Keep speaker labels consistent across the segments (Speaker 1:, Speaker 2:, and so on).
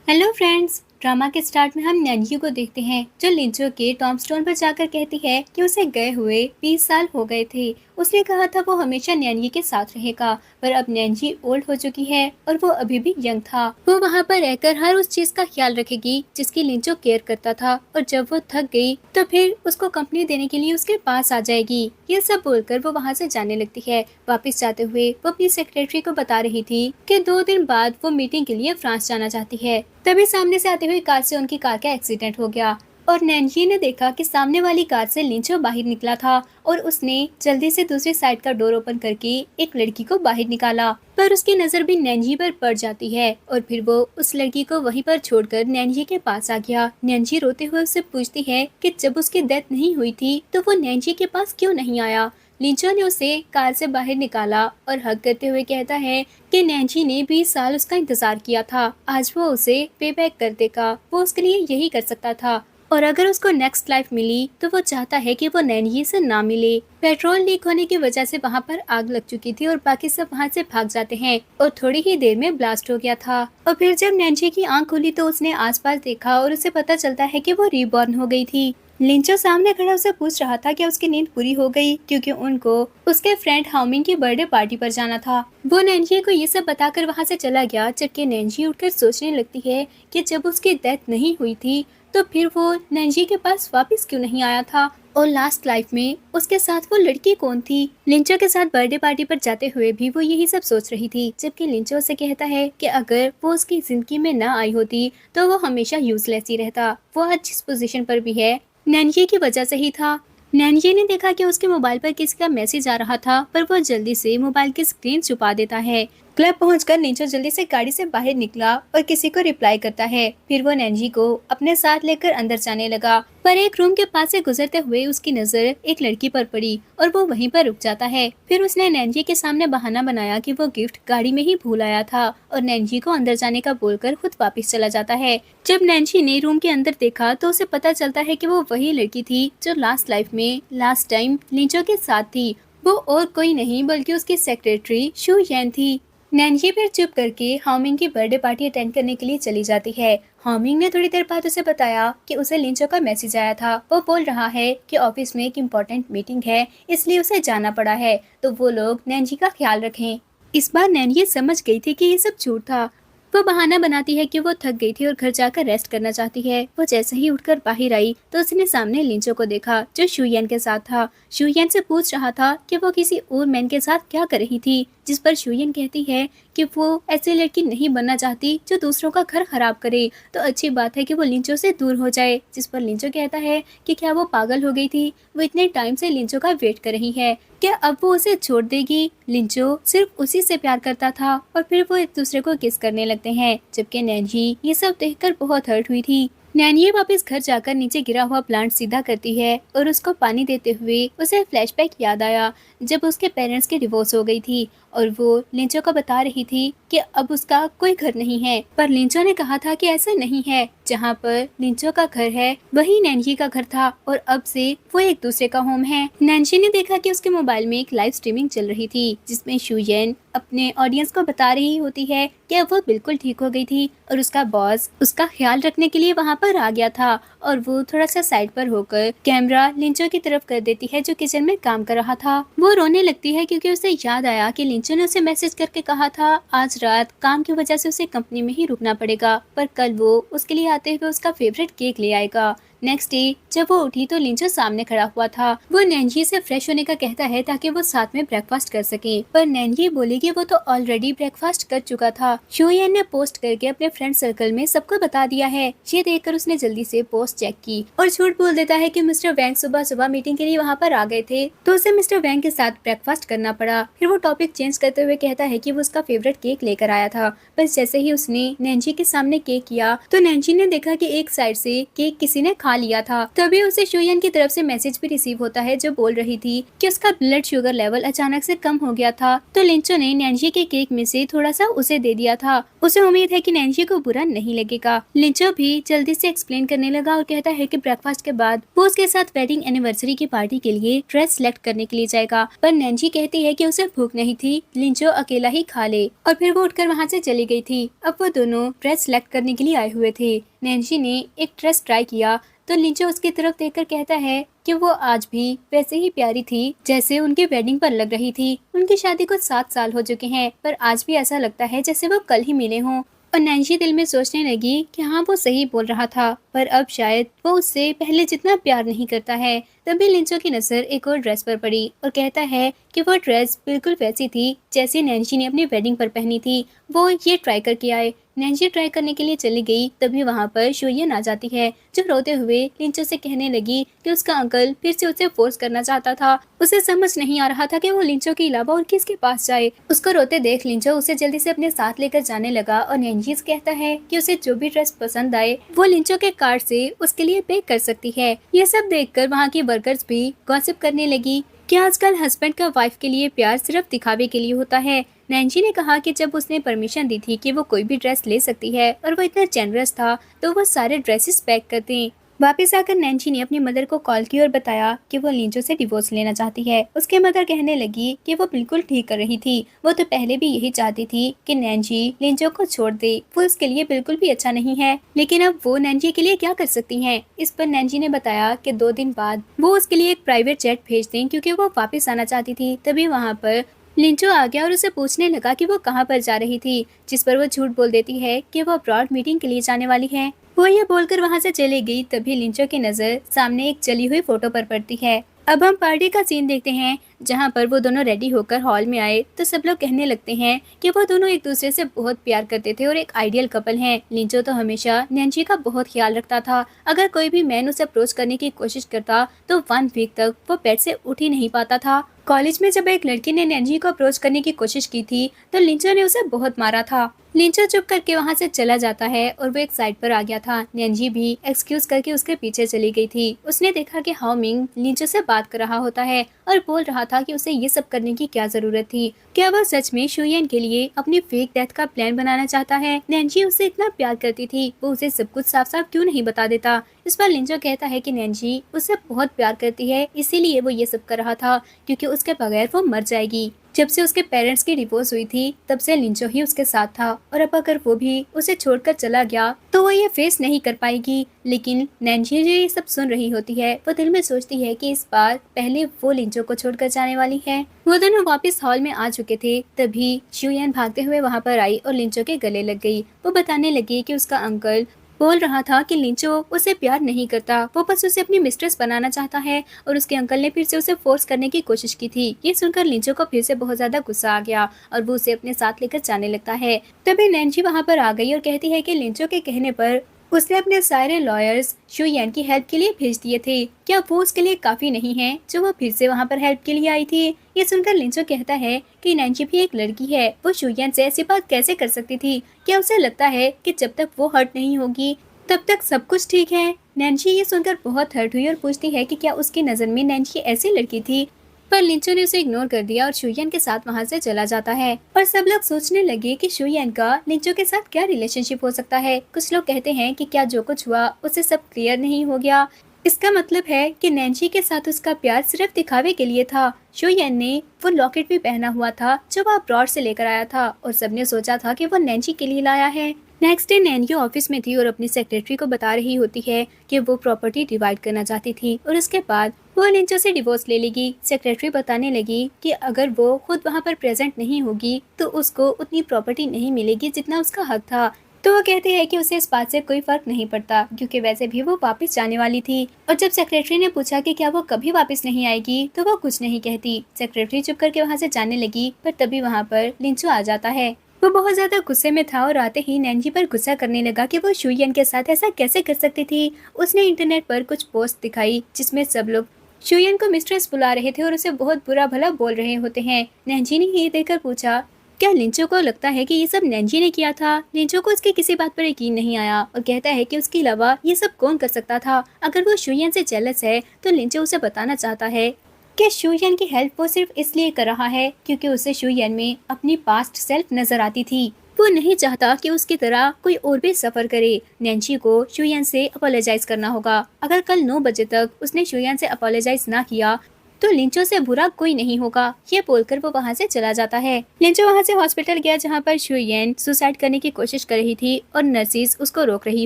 Speaker 1: Hello friends. Drama के start में हम नैन्जी को देखते हैं जो लिंचो के टॉमस्टोन पर जाकर कहती है कि उसे गए हुए 20 साल हो गए थे। उसने कहा था वो हमेशा नैन्जी के साथ रहेगा, पर अब नैन्जी ओल्ड हो चुकी है और वो अभी भी यंग था। वो वहाँ पर रहकर हर उस चीज का ख्याल रखेगी जिसकी लिंचो केयर करता था, और जब वो थक गई तो फिर उसको कंपनी देने के लिए उसके पास आ जाएगी। ये सब बोलकर वो वहाँ से जाने लगती है। वापस जाते हुए वो अपनी सेक्रेटरी को बता रही थी कि 2 दिन बाद वो मीटिंग के लिए फ्रांस जाना चाहती है। तभी सामने से आते हुए कार से उनकी कार का एक्सीडेंट हो गया और नैन्जी ने देखा कि सामने वाली कार से लिंचो बाहर निकला था और उसने जल्दी से दूसरी साइड का डोर ओपन करके एक लड़की को बाहर निकाला। पर उसकी नजर भी नैन्जी पर पड़ जाती है और फिर वो उस लड़की को वहीं पर छोड़कर नैन्जी के पास आ गया। नैन्जी रोते हुए उससे पूछती है कि जब उसकी डेथ नहीं हुई थी तो वो नैन्जी के पास क्यों नहीं आया। लिंचो ने उसे कार से बाहर निकाला और हग करते हुए कहता है कि नैन्जी ने 20 साल उसका इंतजार किया था, आज वो उसे पे बैक कर देगा। वो उसके लिए यही कर सकता था और अगर उसको नेक्स्ट लाइफ मिली तो वो चाहता है कि वो नैन्जी से ना मिले। पेट्रोल लीक होने की वजह से वहाँ पर आग लग चुकी थी और बाकी सब वहाँ से भाग जाते हैं और थोड़ी ही देर में ब्लास्ट हो गया था। और फिर जब नैन्जी की आंख खुली तो उसने आसपास देखा और उसे पता चलता है कि वो रीबॉर्न हो गई थी। लिंचो सामने खड़ा उसे पूछ रहा था कि उसकी नींद पूरी हो गई, क्योंकि उनको उसके फ्रेंड हाउमिंग की बर्थडे पार्टी पर जाना था। वो नैन्जी को ये सब बताकर वहाँ से चला गया, जबकि नैन्जी उठकर सोचने लगती है कि जब उसकी डेथ नहीं हुई थी तो फिर वो नैन्जी के पास वापस क्यों नहीं आया था और लास्ट लाइफ में उसके साथ वो लड़की कौन थी। लिंचो के साथ बर्थडे पार्टी पर जाते हुए भी वो यही सब सोच रही थी, जबकि लिंचो से कहता है कि अगर वो उसकी जिंदगी में न आई होती तो वो हमेशा यूजलेस ही रहता। वो आज जिस पोजीशन पर भी है नैन्जी की वजह से ही था। नैन्जी ने देखा कि उसके मोबाइल पर किसी का मैसेज आ रहा था, पर वो जल्दी से मोबाइल की स्क्रीन छुपा देता है। क्लब पहुंचकर लिंचो जल्दी से गाड़ी से बाहर निकला और किसी को रिप्लाई करता है। फिर वो नैन्जी को अपने साथ लेकर अंदर जाने लगा, पर एक रूम के पास से गुजरते हुए उसकी नजर एक लड़की पर पड़ी और वो वहीं पर रुक जाता है। फिर उसने नैन्जी के सामने बहाना बनाया कि वो गिफ्ट गाड़ी में ही भूल आया था और नैन्जी को अंदर जाने का बोलकर खुद वापस चला जाता है। जब नैन्जी ने रूम के अंदर देखा तो उसे पता चलता है कि वो वही लड़की थी जो लास्ट लाइफ में लास्ट टाइम लिंचो के साथ थी। वो और कोई नहीं बल्कि उसकी सेक्रेटरी शू येन थी। नैन्जी फिर चुप करके हामिंग की बर्थडे पार्टी अटेंड करने के लिए चली जाती है। हामिंग ने थोड़ी देर बाद उसे बताया कि उसे लिंचो का मैसेज आया था। वो बोल रहा है कि ऑफिस में एक इम्पोर्टेंट मीटिंग है, इसलिए उसे जाना पड़ा है, तो वो लोग नैन्जी का ख्याल रखें। इस बार नैन्जी समझ गई थी कि ये सब झूठ था। वो बहाना बनाती है कि वो थक गई थी और घर जाकर रेस्ट करना चाहती है। वो जैसे ही उठकर बाहर आई तो उसने सामने लिंचो को देखा जो शुयन के साथ था। शुयन से पूछ रहा था कि वो किसी और मैन के साथ क्या कर रही थी, जिस पर शुयन कहती है कि वो ऐसी लड़की नहीं बनना चाहती जो दूसरों का घर खराब करे, तो अच्छी बात है कि वो लिंचो से दूर हो जाए। जिस पर लिंचो कहता है कि क्या वो पागल हो गई थी, वो इतने टाइम से लिंचो का वेट कर रही है, क्या अब वो उसे छोड़ देगी। लिंचो सिर्फ उसी से प्यार करता था और फिर वो एक दूसरे को किस करने लगते हैं, जबकि नैन्जी ये सब देखकर बहुत हर्ट हुई थी। नैन्जी वापस घर जाकर नीचे गिरा हुआ प्लांट सीधा करती है और उसको पानी देते हुए उसे फ्लैशबैक याद आया जब उसके पेरेंट्स की डिवोर्स हो गई थी और वो लिंचो को बता रही थी कि अब उसका कोई घर नहीं है। पर लिंचो ने कहा था कि ऐसा नहीं है, जहाँ पर लिंचो का घर है वही नैन्जी का घर था और अब से वो एक दूसरे का होम है। नैन्जी ने देखा कि उसके मोबाइल में एक लाइव स्ट्रीमिंग चल रही थी जिसमें शुयन अपने ऑडियंस को बता रही होती है कि अब वो बिल्कुल ठीक हो गई थी और उसका बॉस उसका ख्याल रखने के लिए वहाँ पर आ गया था। और वो थोड़ा सा साइड पर होकर कैमरा लिंचो की तरफ कर देती है जो किचन में काम कर रहा था। वो रोने लगती है क्योंकि उसे याद आया कि लिंचो ने उसे मैसेज करके कहा था आज रात काम की वजह से उसे कंपनी में ही रुकना पड़ेगा, पर कल वो उसके लिए आते हुए उसका फेवरेट केक ले आएगा। नेक्स्ट डे जब वो उठी तो लिंचो सामने खड़ा हुआ था। वो नैन्जी से फ्रेश होने का कहता है ताकि वो साथ में ब्रेकफास्ट कर सके, पर नैन्जी बोलेगी वो तो ऑलरेडी ब्रेकफास्ट कर चुका था। शुयन ने पोस्ट करके अपने फ्रेंड सर्कल में सबको बता दिया है। ये देखकर उसने जल्दी से पोस्ट चेक की और झूठ बोल देता है कि मिस्टर वैंग सुबह सुबह मीटिंग के लिए वहाँ पर आ गए थे, तो उसे मिस्टर वैंग के साथ ब्रेकफास्ट करना पड़ा। फिर वो टॉपिक चेंज करते हुए कहता है कि वो उसका फेवरेट केक लेकर आया था, बस जैसे ही उसने नैन्जी के सामने केक किया तो नैन्जी ने देखा कि एक साइड से केक किसी ने खा लिया था। तभी उसे शुयन की तरफ से मैसेज भी रिसीव होता है जो बोल रही थी कि उसका ब्लड शुगर लेवल अचानक से कम हो गया था, तो लिंचो ने नैन्जी के केक में से थोड़ा सा उसे दे दिया था उसे उम्मीद है कि नैन्सी को बुरा नहीं लगेगा। लिंचो भी जल्दी से एक्सप्लेन करने लगा और कहता है कि ब्रेकफास्ट के बाद वो उसके साथ वेडिंग एनिवर्सरी की पार्टी के लिए ड्रेस सेलेक्ट करने के लिए जाएगा, पर नैन्सी कहती है कि उसे भूख नहीं थी, लिंचो अकेला ही खा ले, और फिर वो उठकर वहाँ से चली गई थी। अब वो दोनों ड्रेस सेलेक्ट करने के लिए आए हुए थे। नैन्सी ने एक ड्रेस ट्राई किया तो लिंचो उसकी तरफ देखकर कहता है कि वो आज भी वैसे ही प्यारी थी जैसे उनकी वेडिंग पर लग रही थी। उनकी शादी को 7 साल हो चुके हैं, पर आज भी ऐसा लगता है जैसे वो कल ही मिले हों। और नैन्सी दिल में सोचने लगी कि हाँ, वो सही बोल रहा था, पर अब शायद वो उससे पहले जितना प्यार नहीं करता है। तभी लिंचो की नजर एक और ड्रेस पर पड़ी और कहता है कि वो ड्रेस बिल्कुल वैसी थी जैसी नैन्सी ने अपनी वेडिंग पर पहनी थी, वो ये ट्राई करके आए। नैन्सी ट्राई करने के लिए चली गई, तभी वहाँ पर शुयन आ जाती है, जो रोते हुए लिंचो से कहने लगी कि उसका अंकल फिर से उसे फोर्स करना चाहता था। उसे समझ नहीं आ रहा था कि वो लिंचो के अलावा और किसके पास जाए। उसको रोते देख लिंचो उसे जल्दी से अपने साथ लेकर जाने लगा और नैन्सी कहता है कि उसे जो भी ड्रेस पसंद आए वो लिंचो के कार्ड से उसके लिए पे कर सकती है। ये सब देखकर वहाँ की वर्कर्स भी गॉसिप करने लगी कि आजकल हस्बैंड का वाइफ के लिए प्यार सिर्फ दिखावे के लिए होता है। नैन्सी ने कहा कि जब उसने परमिशन दी थी कि वो कोई भी ड्रेस ले सकती है और वो इतना जेनरस था तो वो सारे ड्रेसेस पैक कर दें। वापस आकर नैन्सी ने अपनी मदर को कॉल की और बताया कि वो लिंचो से डिवोर्स लेना चाहती है। उसके मदर कहने लगी कि वो बिल्कुल ठीक कर रही थी, वो तो पहले भी यही चाहती थी कि नैन्सी लिंचो को छोड़ दे, वो उसके लिए बिल्कुल भी अच्छा नहीं है, लेकिन अब वो नैन्सी के लिए क्या कर सकती हैं। इस पर नैन्सी ने बताया कि 2 दिन बाद वो उसके लिए एक प्राइवेट जेट भेज दें क्योंकि वो वापस आना चाहती थी। तभी वहाँ पर लिंचो आ गया और उसे पूछने लगा कि वो कहाँ पर जा रही थी, जिस पर वो झूठ बोल देती है कि वो अब्रॉड मीटिंग के लिए जाने वाली है। वो ये बोलकर वहाँ से चली गई। तभी लिंचो की नजर सामने एक जली हुई फोटो पर पड़ती है। अब हम पार्टी का सीन देखते हैं, जहाँ पर वो दोनों रेडी होकर हॉल में आए तो सब लोग कहने लगते हैं कि वो दोनों एक दूसरे से बहुत प्यार करते थे और एक आइडियल कपल हैं। लिंचो तो हमेशा नैन्सी का बहुत ख्याल रखता था। अगर कोई भी मैन उसे अप्रोच करने की कोशिश करता तो 1 वीक तक वो बेड से उठ ही नहीं पाता था। कॉलेज में जब एक लड़की ने नैन्सी को अप्रोच करने की कोशिश की थी तो लिंचो ने उसे बहुत मारा था। लिंचो चुप करके वहाँ से चला जाता है और वो एक साइड पर आ गया था। नैन्सी भी एक्सक्यूज करके उसके पीछे चली गई थी। उसने देखा कि हाओ मिंग लिंचो से बात कर रहा होता है और बोल रहा था कि उसे ये सब करने की क्या जरूरत थी। क्या वह सच में शुयन के लिए अपनी फेक डेथ का प्लान बनाना चाहता है? नैन्सी उससे इतना प्यार करती थी, वो उसे सब कुछ साफ साफ क्यों नहीं बता देता? इस पर लिंचो कहता है कि नैन्सी उससे बहुत प्यार करती है, इसीलिए वो ये सब कर रहा था, क्योंकि उसके बगैर वो मर जाएगी। जब से उसके पेरेंट्स की डिवोर्स हुई थी तब से लिंचो ही उसके साथ था, और अब अगर वो भी उसे छोड़कर चला गया तो वो ये फेस नहीं कर पाएगी। लेकिन नैन्सी जो ये सब सुन रही होती है वो दिल में सोचती है कि इस बार पहले वो लिंचो को छोड़कर जाने वाली है। वो दोनों वापस हॉल में आ चुके थे, तभी शुयन भागते हुए वहाँ पर आई और लिंचो के गले लग गई। वो बताने लगी कि उसका अंकल बोल रहा था कि लिंचो उसे प्यार नहीं करता, वो बस उसे अपनी मिस्ट्रेस बनाना चाहता है, और उसके अंकल ने फिर से उसे फोर्स करने की कोशिश की थी। ये सुनकर लिंचो को फिर से बहुत ज्यादा गुस्सा आ गया और वो उसे अपने साथ लेकर जाने लगता है। तभी नैन्सी वहाँ पर आ गई और कहती है कि लिंचो के कहने पर उसने अपने सारे लॉयर्स शुयन की हेल्प के लिए भेज दिए थे। क्या वो उसके लिए काफी नहीं है जो वो फिर से वहाँ पर हेल्प के लिए आई थी? ये सुनकर लिंचो कहता है कि नैन्सी भी एक लड़की है, वो शुयन से ऐसी बात कैसे कर सकती थी? क्या उसे लगता है कि जब तक वो हर्ट नहीं होगी तब तक सब कुछ ठीक है? नैन्सी ये सुनकर बहुत हर्ट हुई और पूछती है कि क्या उसकी नजर में नैन्सी ऐसी लड़की थी, पर लिंचो ने उसे इग्नोर कर दिया और शुयन के साथ वहाँ से चला जाता है। और सब लोग सोचने लगे कि शुयन का लिंचो के साथ क्या रिलेशनशिप हो सकता है। कुछ लोग कहते हैं कि क्या जो कुछ हुआ उसे सब क्लियर नहीं हो गया, इसका मतलब है कि नैन्सी के साथ उसका प्यार सिर्फ दिखावे के लिए था। शुयन ने वो लॉकेट भी पहना हुआ था जो वह अब्रॉड से लेकर आया था और सबने सोचा था कि वो नैन्सी के लिए लाया है। नेक्स्ट डे नैन्सी ऑफिस में थी और अपनी सेक्रेटरी को बता रही होती है कि वो प्रॉपर्टी डिवाइड करना चाहती थी और उसके बाद वो लिंचो से डिवोर्स ले लेगी। सेक्रेटरी बताने लगी कि अगर वो खुद वहाँ पर प्रेजेंट नहीं होगी तो उसको उतनी प्रॉपर्टी नहीं मिलेगी जितना उसका हक था। तो वो कहती है कि उसे इस बात से कोई फर्क नहीं पड़ता क्योंकि वैसे भी वो वापस जाने वाली थी। और जब सेक्रेटरी ने पूछा कि क्या वो कभी वापस नहीं आएगी तो वो कुछ नहीं कहती। सेक्रेटरी चुप करके वहाँ से जाने लगी, पर तभी वहाँ पर लिंचो आ जाता है। वो बहुत ज्यादा गुस्से में था और आते ही नैन्सी पर गुस्सा करने लगा कि वो शुयन के साथ ऐसा कैसे कर सकती थी। उसने इंटरनेट पर कुछ पोस्ट दिखाई जिसमें सब लोग शुयन को मिस्ट्रेस बुला रहे थे और उसे बहुत बुरा भला बोल रहे होते हैं। नैन्सी ने ये देखकर पूछा, क्या लिंचो को लगता है कि ये सब नैन्सी ने किया था? लिंचो को उसकी किसी बात पर यकीन नहीं आया और कहता है कि उसके अलावा ये सब कौन कर सकता था। अगर वो शुयन से जेलस है तो लिंचो उसे बताना चाहता है कि शुयन की हेल्प वो सिर्फ इसलिए कर रहा है क्योंकि उसे शुयन में अपनी पास्ट सेल्फ नजर आती थी। वो नहीं चाहता कि उसकी तरह कोई और भी सफर करे। नैन्सी को शुयान से अपोलोजाइज करना होगा। अगर कल 9 बजे तक उसने शुयान से अपोलोजाइज ना किया तो लिंचो से बुरा कोई नहीं होगा। ये बोलकर वो वहाँ से चला जाता है। लिंचो वहाँ से हॉस्पिटल गया जहाँ पर शुयन सुसाइड करने की कोशिश कर रही थी और नर्सिस उसको रोक रही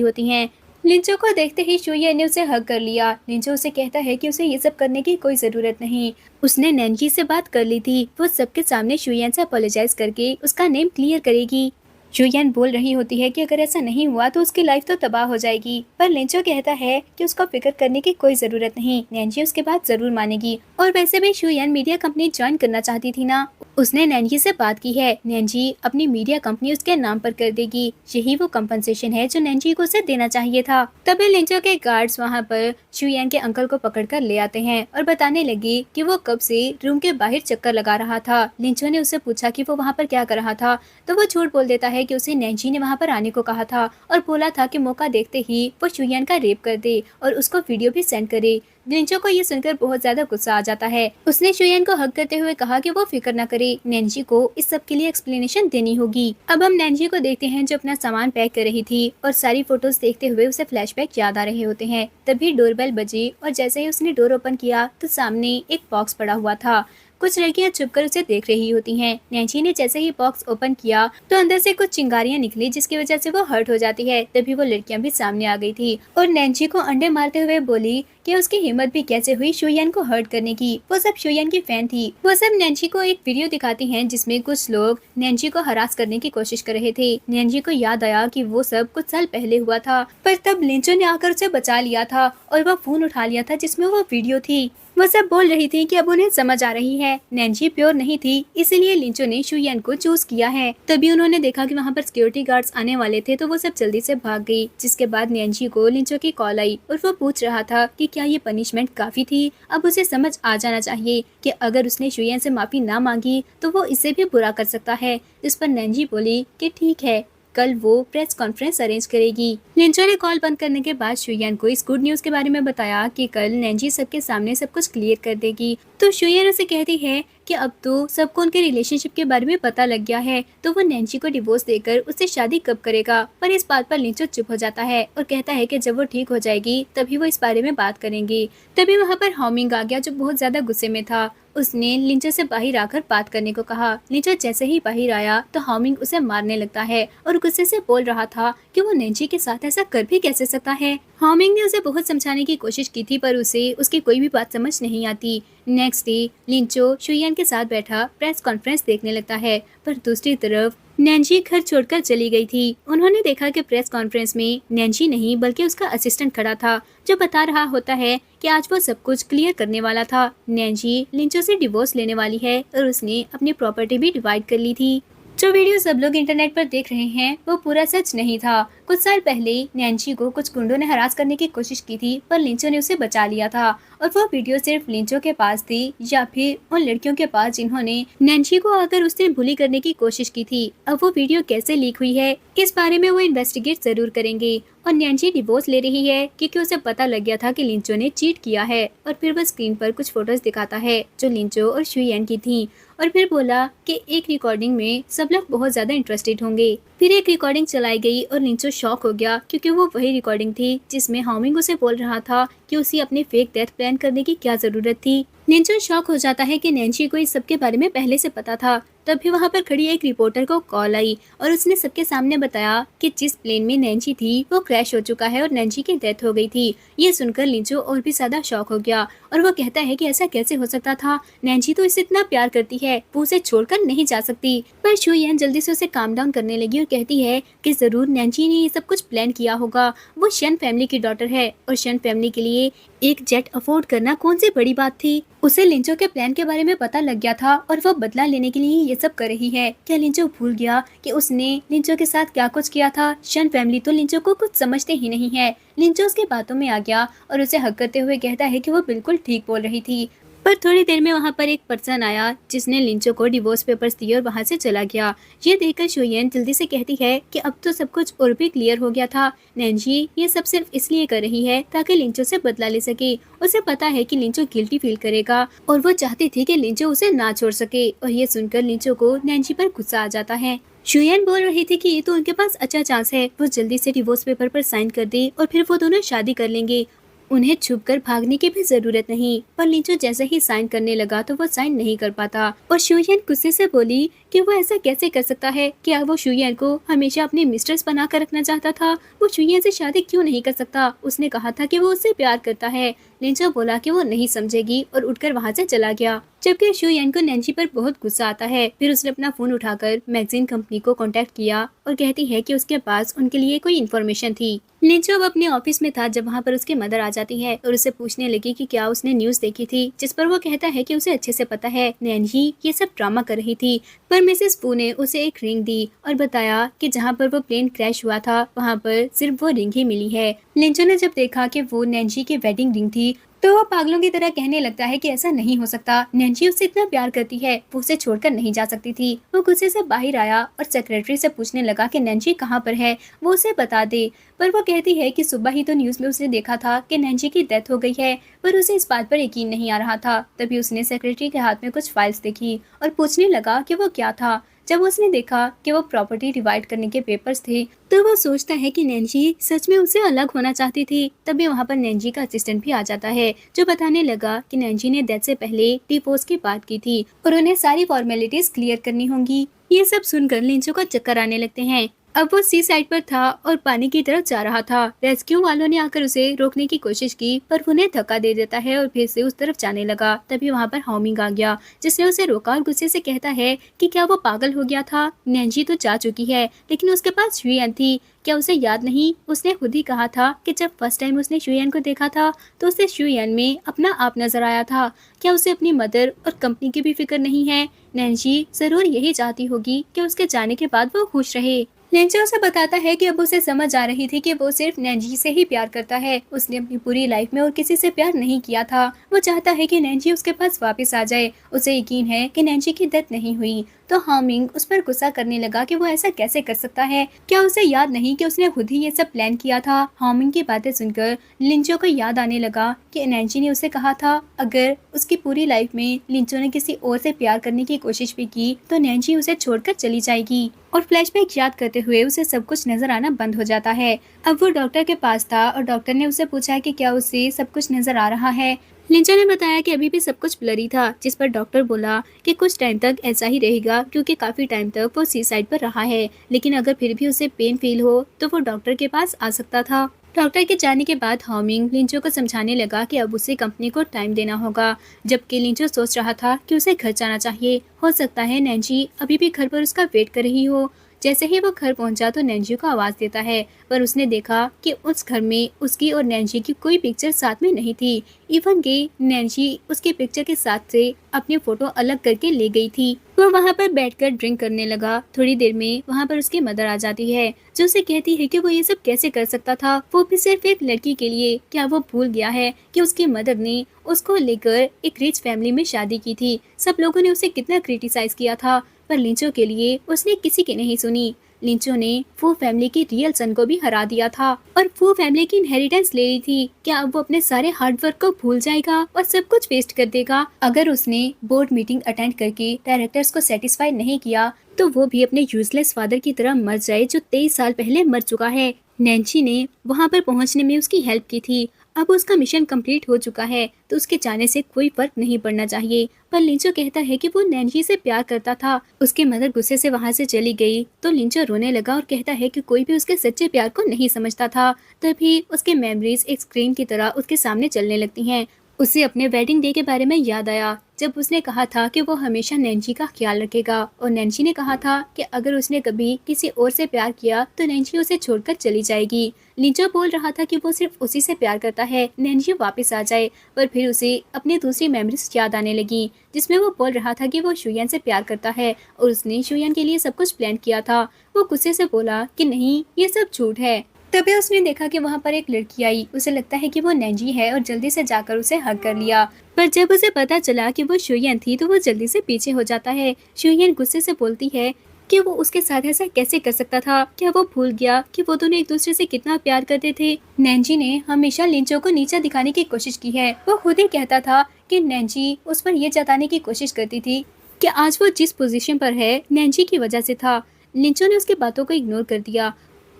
Speaker 1: होती हैं। लिंचो को देखते ही शुयन ने उसे हग कर लिया। लिंचो उसे कहता है कि उसे ये सब करने की कोई जरूरत नहीं, उसने नैन्सी से बात कर ली थी। वो सबके सामने शुयन से अपोलोजाइज करके उसका नेम क्लियर करेगी। शुयन बोल रही होती है कि अगर ऐसा नहीं हुआ तो उसकी लाइफ तो तबाह हो जाएगी, पर लिंचो कहता है कि उसको फिक्र करने की कोई जरूरत नहीं, नैन्सी उसके बात जरूर मानेगी। और वैसे भी शुयन मीडिया कंपनी ज्वाइन करना चाहती थी ना, उसने नैन्सी से बात की है। नैन्सी अपनी मीडिया कंपनी उसके नाम पर कर देगी। यही वो कंपनसेशन है जो नैन्सी को उसे देना चाहिए था। तभी लिंचो के गार्ड्स वहाँ पर शुयन के अंकल को पकड़कर ले आते हैं और बताने लगे कि वो कब से रूम के बाहर चक्कर लगा रहा था। लिंचो ने उससे पूछा कि वो वहाँ पर क्या कर रहा था, तो वो झूठ बोल देता है कि उसे नैन्सी ने वहाँ पर आने को कहा था और बोला था कि मौका देखते ही वो शुयन का रेप कर दे और उसको वीडियो भी सेंड करे। लिंचो को ये सुनकर बहुत ज्यादा गुस्सा आ जाता है। उसने शुयन को हक करते हुए कहा कि वो फिक्र न करे, नैन्सी को इस सब के लिए एक्सप्लेनेशन देनी होगी। अब हम नैन्सी को देखते हैं जो अपना सामान पैक कर रही थी और सारी फोटोज देखते हुए उसे फ्लैशबैक याद आ रहे होते हैं। तभी डोरबेल बजी और जैसे ही उसने डोर ओपन किया तो सामने एक बॉक्स पड़ा हुआ था। कुछ लड़कियां छुपकर उसे देख रही होती हैं। नैन्सी ने जैसे ही बॉक्स ओपन किया तो अंदर से कुछ चिंगारियां निकली जिसकी वजह से वो हर्ट हो जाती है। तभी वो लड़कियां भी सामने आ गई थी और नैन्सी को अंडे मारते हुए बोली कि उसकी हिम्मत भी कैसे हुई शुयन को हर्ट करने की। वो सब शुयन की फैन थी। वो सब नैन्सी को एक वीडियो दिखाती हैं जिसमें कुछ लोग नैन्सी को हरास करने की कोशिश कर रहे थे। नैन्सी को याद आया कि वो सब कुछ साल पहले हुआ था, पर तब लिंचो ने आकर उसे बचा लिया था और वो फोन उठा लिया था जिसमें वो वीडियो थी। वो सब बोल रही थी कि अब उन्हें समझ आ रही है नैन्सी प्योर नहीं थी, इसलिए लिंचो ने शुयन को चूज किया है। तभी उन्होंने देखा कि वहाँ पर सिक्योरिटी गार्ड्स आने वाले थे तो वो सब जल्दी से भाग गई। जिसके बाद नैन्सी को लिंचो की कॉल आई और वो पूछ रहा था कि क्या ये पनिशमेंट काफी थी। अब उसे समझ आ जाना चाहिए कि अगर उसने शुयन से माफी ना मांगी तो वो इसे भी बुरा कर सकता है। इस पर नैन्सी बोली कि ठीक है, कल वो प्रेस कॉन्फ्रेंस अरेंज करेगी। लिंचो ने कॉल बंद करने के बाद शुयन को इस गुड न्यूज के बारे में बताया कि कल नैन्सी सबके सामने सब कुछ क्लियर कर देगी। तो शुयन उसे कहती है कि अब तो सबको उनके रिलेशनशिप के बारे में पता लग गया है, तो वो नैन्सी को डिवोर्स देकर उससे शादी कब करेगा। पर इस बात पर लिंचो चुप हो जाता है और कहता है कि जब वो ठीक हो जाएगी तभी वो इस बारे में बात करेंगे। तभी वहाँ पर हॉमिंग आ गया जो बहुत ज्यादा गुस्से में था। उसने लिंचो से बाहर आकर बात करने को कहा। लिंचो जैसे ही बाहर आया तो हॉमिंग उसे मारने लगता है और गुस्से से बोल रहा था कि वो नैन्सी के साथ ऐसा कर भी कैसे सकता है। हॉमिंग ने उसे बहुत समझाने की कोशिश की थी पर उसे उसकी कोई भी बात समझ नहीं आती। नेक्स्ट डे लिंचो शुयन के साथ बैठा प्रेस कॉन्फ्रेंस देखने लगता है, पर दूसरी तरफ नैन्सी घर छोड़कर चली गई थी। उन्होंने देखा कि प्रेस कॉन्फ्रेंस में नैन्सी नहीं बल्कि उसका असिस्टेंट खड़ा था जो बता रहा होता है कि आज वो सब कुछ क्लियर करने वाला था। नैन्सी लिंचो से डिवोर्स लेने वाली है और उसने अपनी प्रॉपर्टी भी डिवाइड कर ली थी। जो वीडियो सब लोग इंटरनेट पर देख रहे हैं वो पूरा सच नहीं था। कुछ साल पहले नैन्सी को कुछ गुंडों ने हरास करने की कोशिश की थी पर लिंचो ने उसे बचा लिया था और वो वीडियो सिर्फ लिंचो के पास थी या फिर उन लड़कियों के पास जिन्होंने नैन्सी को अगर उससे बुली करने की कोशिश की थी। अब वो वीडियो कैसे लीक हुई है इस बारे में वो इन्वेस्टिगेट जरूर करेंगे। और नैन्सी डिवोर्स ले रही है क्योंकि उसे पता लग गया था कि लिंचो ने चीट किया है। और फिर वो स्क्रीन पर कुछ फोटोज दिखाता है जो लिंचो और शुयन की थी और फिर बोला कि एक रिकॉर्डिंग में सब लोग बहुत ज्यादा इंटरेस्टेड होंगे। फिर एक रिकॉर्डिंग चलाई गई और लिंचो शॉक हो गया क्योंकि वो वही रिकॉर्डिंग थी जिसमें हॉमिंग उसे बोल रहा था कि उसे अपने फेक डेथ प्लान करने की क्या जरूरत थी। लिंचो शॉक हो जाता है कि नैन्सी को इस सब के बारे में पहले से पता था। तभी वहाँ पर खड़ी एक रिपोर्टर को कॉल आई और उसने सबके सामने बताया कि जिस प्लेन में नैन्सी थी वो क्रैश हो चुका है और नैन्सी की डेथ हो गई थी। ये सुनकर लिंचो और भी ज्यादा शॉक हो गया और वो कहता है कि ऐसा कैसे हो सकता था, नैन्सी तो इसे इतना प्यार करती है, वो उसे छोड़कर नहीं जा सकती। पर शुयन जल्दी से उसे काम डाउन करने लगी और कहती है कि जरूर नैन्सी ने ये सब कुछ प्लान किया होगा। वो शन फैमिली की डॉटर है और शन फैमिली के लिए एक जेट अफोर्ड करना कौन सी बड़ी बात थी। उसे लिंचो के प्लान के बारे में पता लग गया था और वो बदला लेने के लिए ये सब कर रही है। क्या लिंचो भूल गया कि उसने लिंचो के साथ क्या कुछ किया था। शन फैमिली तो लिंचो को कुछ समझते ही नहीं है। लिंचो उसकी बातों में आ गया और उसे हक करते हुए कहता है कि वो बिल्कुल ठीक बोल रही थी। पर थोड़ी देर में वहाँ पर एक पर्सन आया जिसने लिंचो को डिवोर्स पेपर्स दिए और वहाँ से चला गया। ये देखकर शुयन जल्दी से कहती है कि अब तो सब कुछ और भी क्लियर हो गया था। नैन्जी ये सब सिर्फ इसलिए कर रही है ताकि लिंचो से बदला ले सके। उसे पता है कि लिंचो गिल्टी फील करेगा और वो चाहती थी कि लिंचो उसे ना छोड़ सके। और ये सुनकर लिंचो को नैन्जी पर गुस्सा आ जाता है। शुयन बोल रही थी कि ये तो उनके पास अच्छा चांस है, वो जल्दी से डिवोर्स पेपर पर साइन कर दे और फिर वो दोनों शादी कर लेंगे। उन्हें छुपकर भागने की भी जरूरत नहीं। पर लिंचो जैसे ही साइन करने लगा तो वो साइन नहीं कर पाता और शुयन गुस्से से बोली कि वो ऐसा कैसे कर सकता है। क्या वो शुयन को हमेशा अपनी मिस्ट्रेस बनाकर रखना चाहता था? वो शुयन से शादी क्यों नहीं कर सकता? उसने कहा था कि वो उससे प्यार करता है। लिंचो बोला कि वो नहीं समझेगी और उठकर वहाँ से चला गया। जबकि शुयन को नैन्जी पर बहुत गुस्सा आता है। फिर उसने अपना फोन उठाकर मैगजीन कंपनी को कांटेक्ट किया और कहती है कि उसके पास उनके लिए कोई इन्फॉर्मेशन थी। लिंचो अब अपने ऑफिस में था जब वहाँ पर उसकी मदर आ जाती है और उसे पूछने लगी कि क्या उसने न्यूज़ देखी थी, जिस पर वो कहता है कि उसे अच्छे से पता है नैन्जी ये सब ड्रामा कर रही थी। पर मिसेस पू ने उसे एक रिंग दी और बताया कि जहाँ पर वो प्लेन क्रैश हुआ था वहाँ पर सिर्फ वो रिंग ही मिली है। लिंचो ने जब देखा कि वो नैन्जी की वेडिंग रिंग थी तो वो पागलों की तरह कहने लगता है कि ऐसा नहीं हो सकता, नैन्जी उससे इतना प्यार करती है, वो उसे छोड़कर नहीं जा सकती थी। वो गुस्से से बाहर आया और सेक्रेटरी से पूछने लगा कि नैन्जी कहाँ पर है, वो उसे बता दे। पर वो कहती है कि सुबह ही तो न्यूज़ में उसने देखा था कि नैन्जी की डेथ हो गई है, पर उसे इस बात पर यकीन नहीं आ रहा था। तभी उसने सेक्रेटरी के हाथ में कुछ फाइल्स देखी और पूछने लगा कि वो क्या था। जब उसने देखा कि वो प्रॉपर्टी डिवाइड करने के पेपर्स थे तो वो सोचता है कि नैन्जी सच में उससे अलग होना चाहती थी। तभी वहाँ पर नैन्जी का असिस्टेंट भी आ जाता है जो बताने लगा कि नैन्जी ने डेथ से पहले डिवोर्स की बात की थी और उन्हें सारी फॉर्मेलिटीज क्लियर करनी होंगी। ये सब सुनकर लिंचो को चक्कर आने लगते हैं। अब वो सी साइड पर था और पानी की तरफ जा रहा था। रेस्क्यू वालों ने आकर उसे रोकने की कोशिश की पर उन्हें धक्का दे देता है और फिर से उस तरफ जाने लगा। तभी वहाँ पर हाओमिंग आ गया जिसने उसे रोका और गुस्से से कहता है कि क्या वो पागल हो गया था, नैन्जी तो जा चुकी है लेकिन उसके पास शुयन थी, क्या उसे याद नहीं? उसने खुद ही कहा था कि जब फर्स्ट टाइम उसने शुयन को देखा था तो उसे शुयन में अपना आप नजर आया था। क्या उसे अपनी मदर और कंपनी की भी फिक्र नहीं है? नैन्जी जरूर यही चाहती होगी कि उसके जाने के बाद वो खुश रहे। लिंचो उसे बताता है कि अब उसे समझ आ रही थी कि वो सिर्फ नैन्जी से ही प्यार करता है, उसने अपनी पूरी लाइफ में और किसी से प्यार नहीं किया था। वो चाहता है कि नैन्जी उसके पास वापस आ जाए। उसे यकीन है कि नैन्जी की डेथ नहीं हुई। तो हामिंग उस पर गुस्सा करने लगा कि वो ऐसा कैसे कर सकता है, क्या उसे याद नहीं कि उसने खुद ही ये सब प्लान किया था। हामिंग की बातें सुनकर लिंचो को याद आने लगा कि नैन्जी ने उसे कहा था अगर उसकी पूरी लाइफ में लिंचो ने किसी और से प्यार करने की कोशिश भी की तो नैन्जी उसे छोड़कर चली जाएगी। और फ्लैशबैक याद करते हुए उसे सब कुछ नजर आना बंद हो जाता है। अब वो डॉक्टर के पास था और डॉक्टर ने उसे पूछा कि क्या उसे सब कुछ नजर आ रहा है। लिंचो ने बताया कि अभी भी सब कुछ ब्लरी था, जिस पर डॉक्टर बोला कि कुछ टाइम तक ऐसा ही रहेगा क्योंकि काफी टाइम तक वो सी साइड पर रहा है, लेकिन अगर फिर भी उसे पेन फील हो तो वो डॉक्टर के पास आ सकता था। डॉक्टर के जाने के बाद हाओमिंग लिंचो को समझाने लगा कि अब उसे कंपनी को टाइम देना होगा, जबकि लिंचो सोच रहा था कि उसे घर जाना चाहिए। हो सकता है नैन्जी अभी भी घर पर उसका वेट कर रही हो। जैसे ही वो घर पहुंचा तो नैन्जी को आवाज देता है पर उसने देखा कि उस घर में उसकी और नैन्जी की कोई पिक्चर साथ में नहीं थी। इवन के नैन्जी उसकी पिक्चर के साथ से अपनी फोटो अलग करके ले गई थी। वो वहाँ पर बैठकर ड्रिंक करने लगा। थोड़ी देर में वहाँ पर उसकी मदर आ जाती है जो उसे कहती है कि वो ये सब कैसे कर सकता था, वो भी सिर्फ एक लड़की के लिए। क्या वो भूल गया है कि उसकी मदर ने उसको लेकर एक रिच फैमिली में शादी की थी? सब लोगों ने उसे कितना क्रिटिसाइज किया था पर लिंचो के लिए उसने किसी की नहीं सुनी। लिंचो ने फू फैमिली की रियल सन को भी हरा दिया था और फू फैमिली की इनहेरिटेंस ले ली थी। क्या अब वो अपने सारे हार्ड वर्क को भूल जाएगा और सब कुछ वेस्ट कर देगा? अगर उसने बोर्ड मीटिंग अटेंड करके डायरेक्टर्स को सेटिस्फाई नहीं किया तो वो भी अपने यूजलेस फादर की तरह मर जाए जो 23 साल पहले मर चुका है। नैन्सी ने वहाँ पर पहुँचने में उसकी हेल्प की थी। अब उसका मिशन कंप्लीट हो चुका है तो उसके जाने से कोई फर्क नहीं पड़ना चाहिए। पर लिंचो कहता है कि वो नैन्सी से प्यार करता था। उसकी मदर गुस्से से वहाँ से चली गई तो लिंचो रोने लगा और कहता है कि कोई भी उसके सच्चे प्यार को नहीं समझता था। तभी उसके मेमोरीज एक स्क्रीन की तरह उसके सामने चलने लगती हैं। उसे अपने वेडिंग डे के बारे में याद आया जब उसने कहा था कि वो हमेशा नैन्सी का ख्याल रखेगा और नैन्सी ने कहा था कि अगर उसने कभी किसी और से प्यार किया तो नैन्सी उसे छोड़कर चली जाएगी। लिंचो बोल रहा था कि वो सिर्फ उसी से प्यार करता है, नैन्सी वापस आ जाए। पर फिर उसे अपनी दूसरी मेमोरीज याद आने लगी जिसमें वो बोल रहा था कि वो शुयन से प्यार करता है और उसने शुयन के लिए सब कुछ प्लान किया था। वो गुस्से से बोला कि नहीं, ये सब झूठ है। तभी उसने देखा कि वहाँ पर एक लड़की आई। उसे लगता है कि वो नैन्जी है और जल्दी से जाकर उसे हग कर लिया। पर जब उसे पता चला कि वो शुयन थी तो वो जल्दी से पीछे हो जाता है। शुयन गुस्से से बोलती है कि वो उसके साथ ऐसा कैसे कर सकता था। क्या वो भूल गया कि वो दोनों एक दूसरे से कितना प्यार करते थे। नैन्जी ने हमेशा लिंचो को नीचा दिखाने की कोशिश की है। वो खुद ही कहता था कि नैन्जी उस पर ये जताने की कोशिश करती थी कि आज वो जिस पोजीशन पर है नैन्जी की वजह से था। लिंचो ने उसकी बातों को इग्नोर कर दिया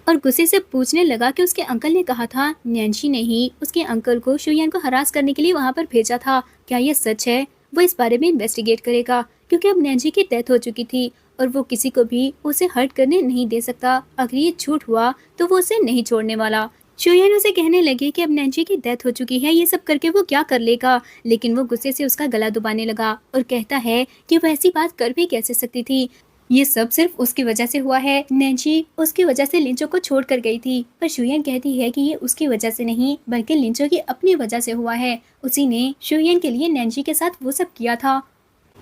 Speaker 1: और गुस्से से पूछने लगा कि उसके अंकल ने कहा था नैन्सी ने ही उसके अंकल को शुयन को हरास करने के लिए वहाँ पर भेजा था। क्या ये सच है? वो इस बारे में इन्वेस्टिगेट करेगा क्योंकि अब नैन्सी की डेथ हो चुकी थी और वो किसी को भी उसे हर्ट करने नहीं दे सकता। अगर ये झूठ हुआ तो वो उसे नहीं छोड़ने वाला। शुयन उसे कहने लगे कि अब नैन्सी की डेथ हो चुकी है, ये सब करके वो क्या कर लेगा। लेकिन वो गुस्से से उसका गला दबाने लगा और कहता है कि वो ऐसी बात कर भी कैसे सकती थी। ये सब सिर्फ उसकी वजह से हुआ है। नैन्सी उसकी वजह से लिंचो को छोड़ कर गई थी। पर शुयन कहती है कि ये उसकी वजह से नहीं बल्कि लिंचो की अपनी वजह से हुआ है। उसी ने शुयन के लिए नैन्सी के साथ वो सब किया था।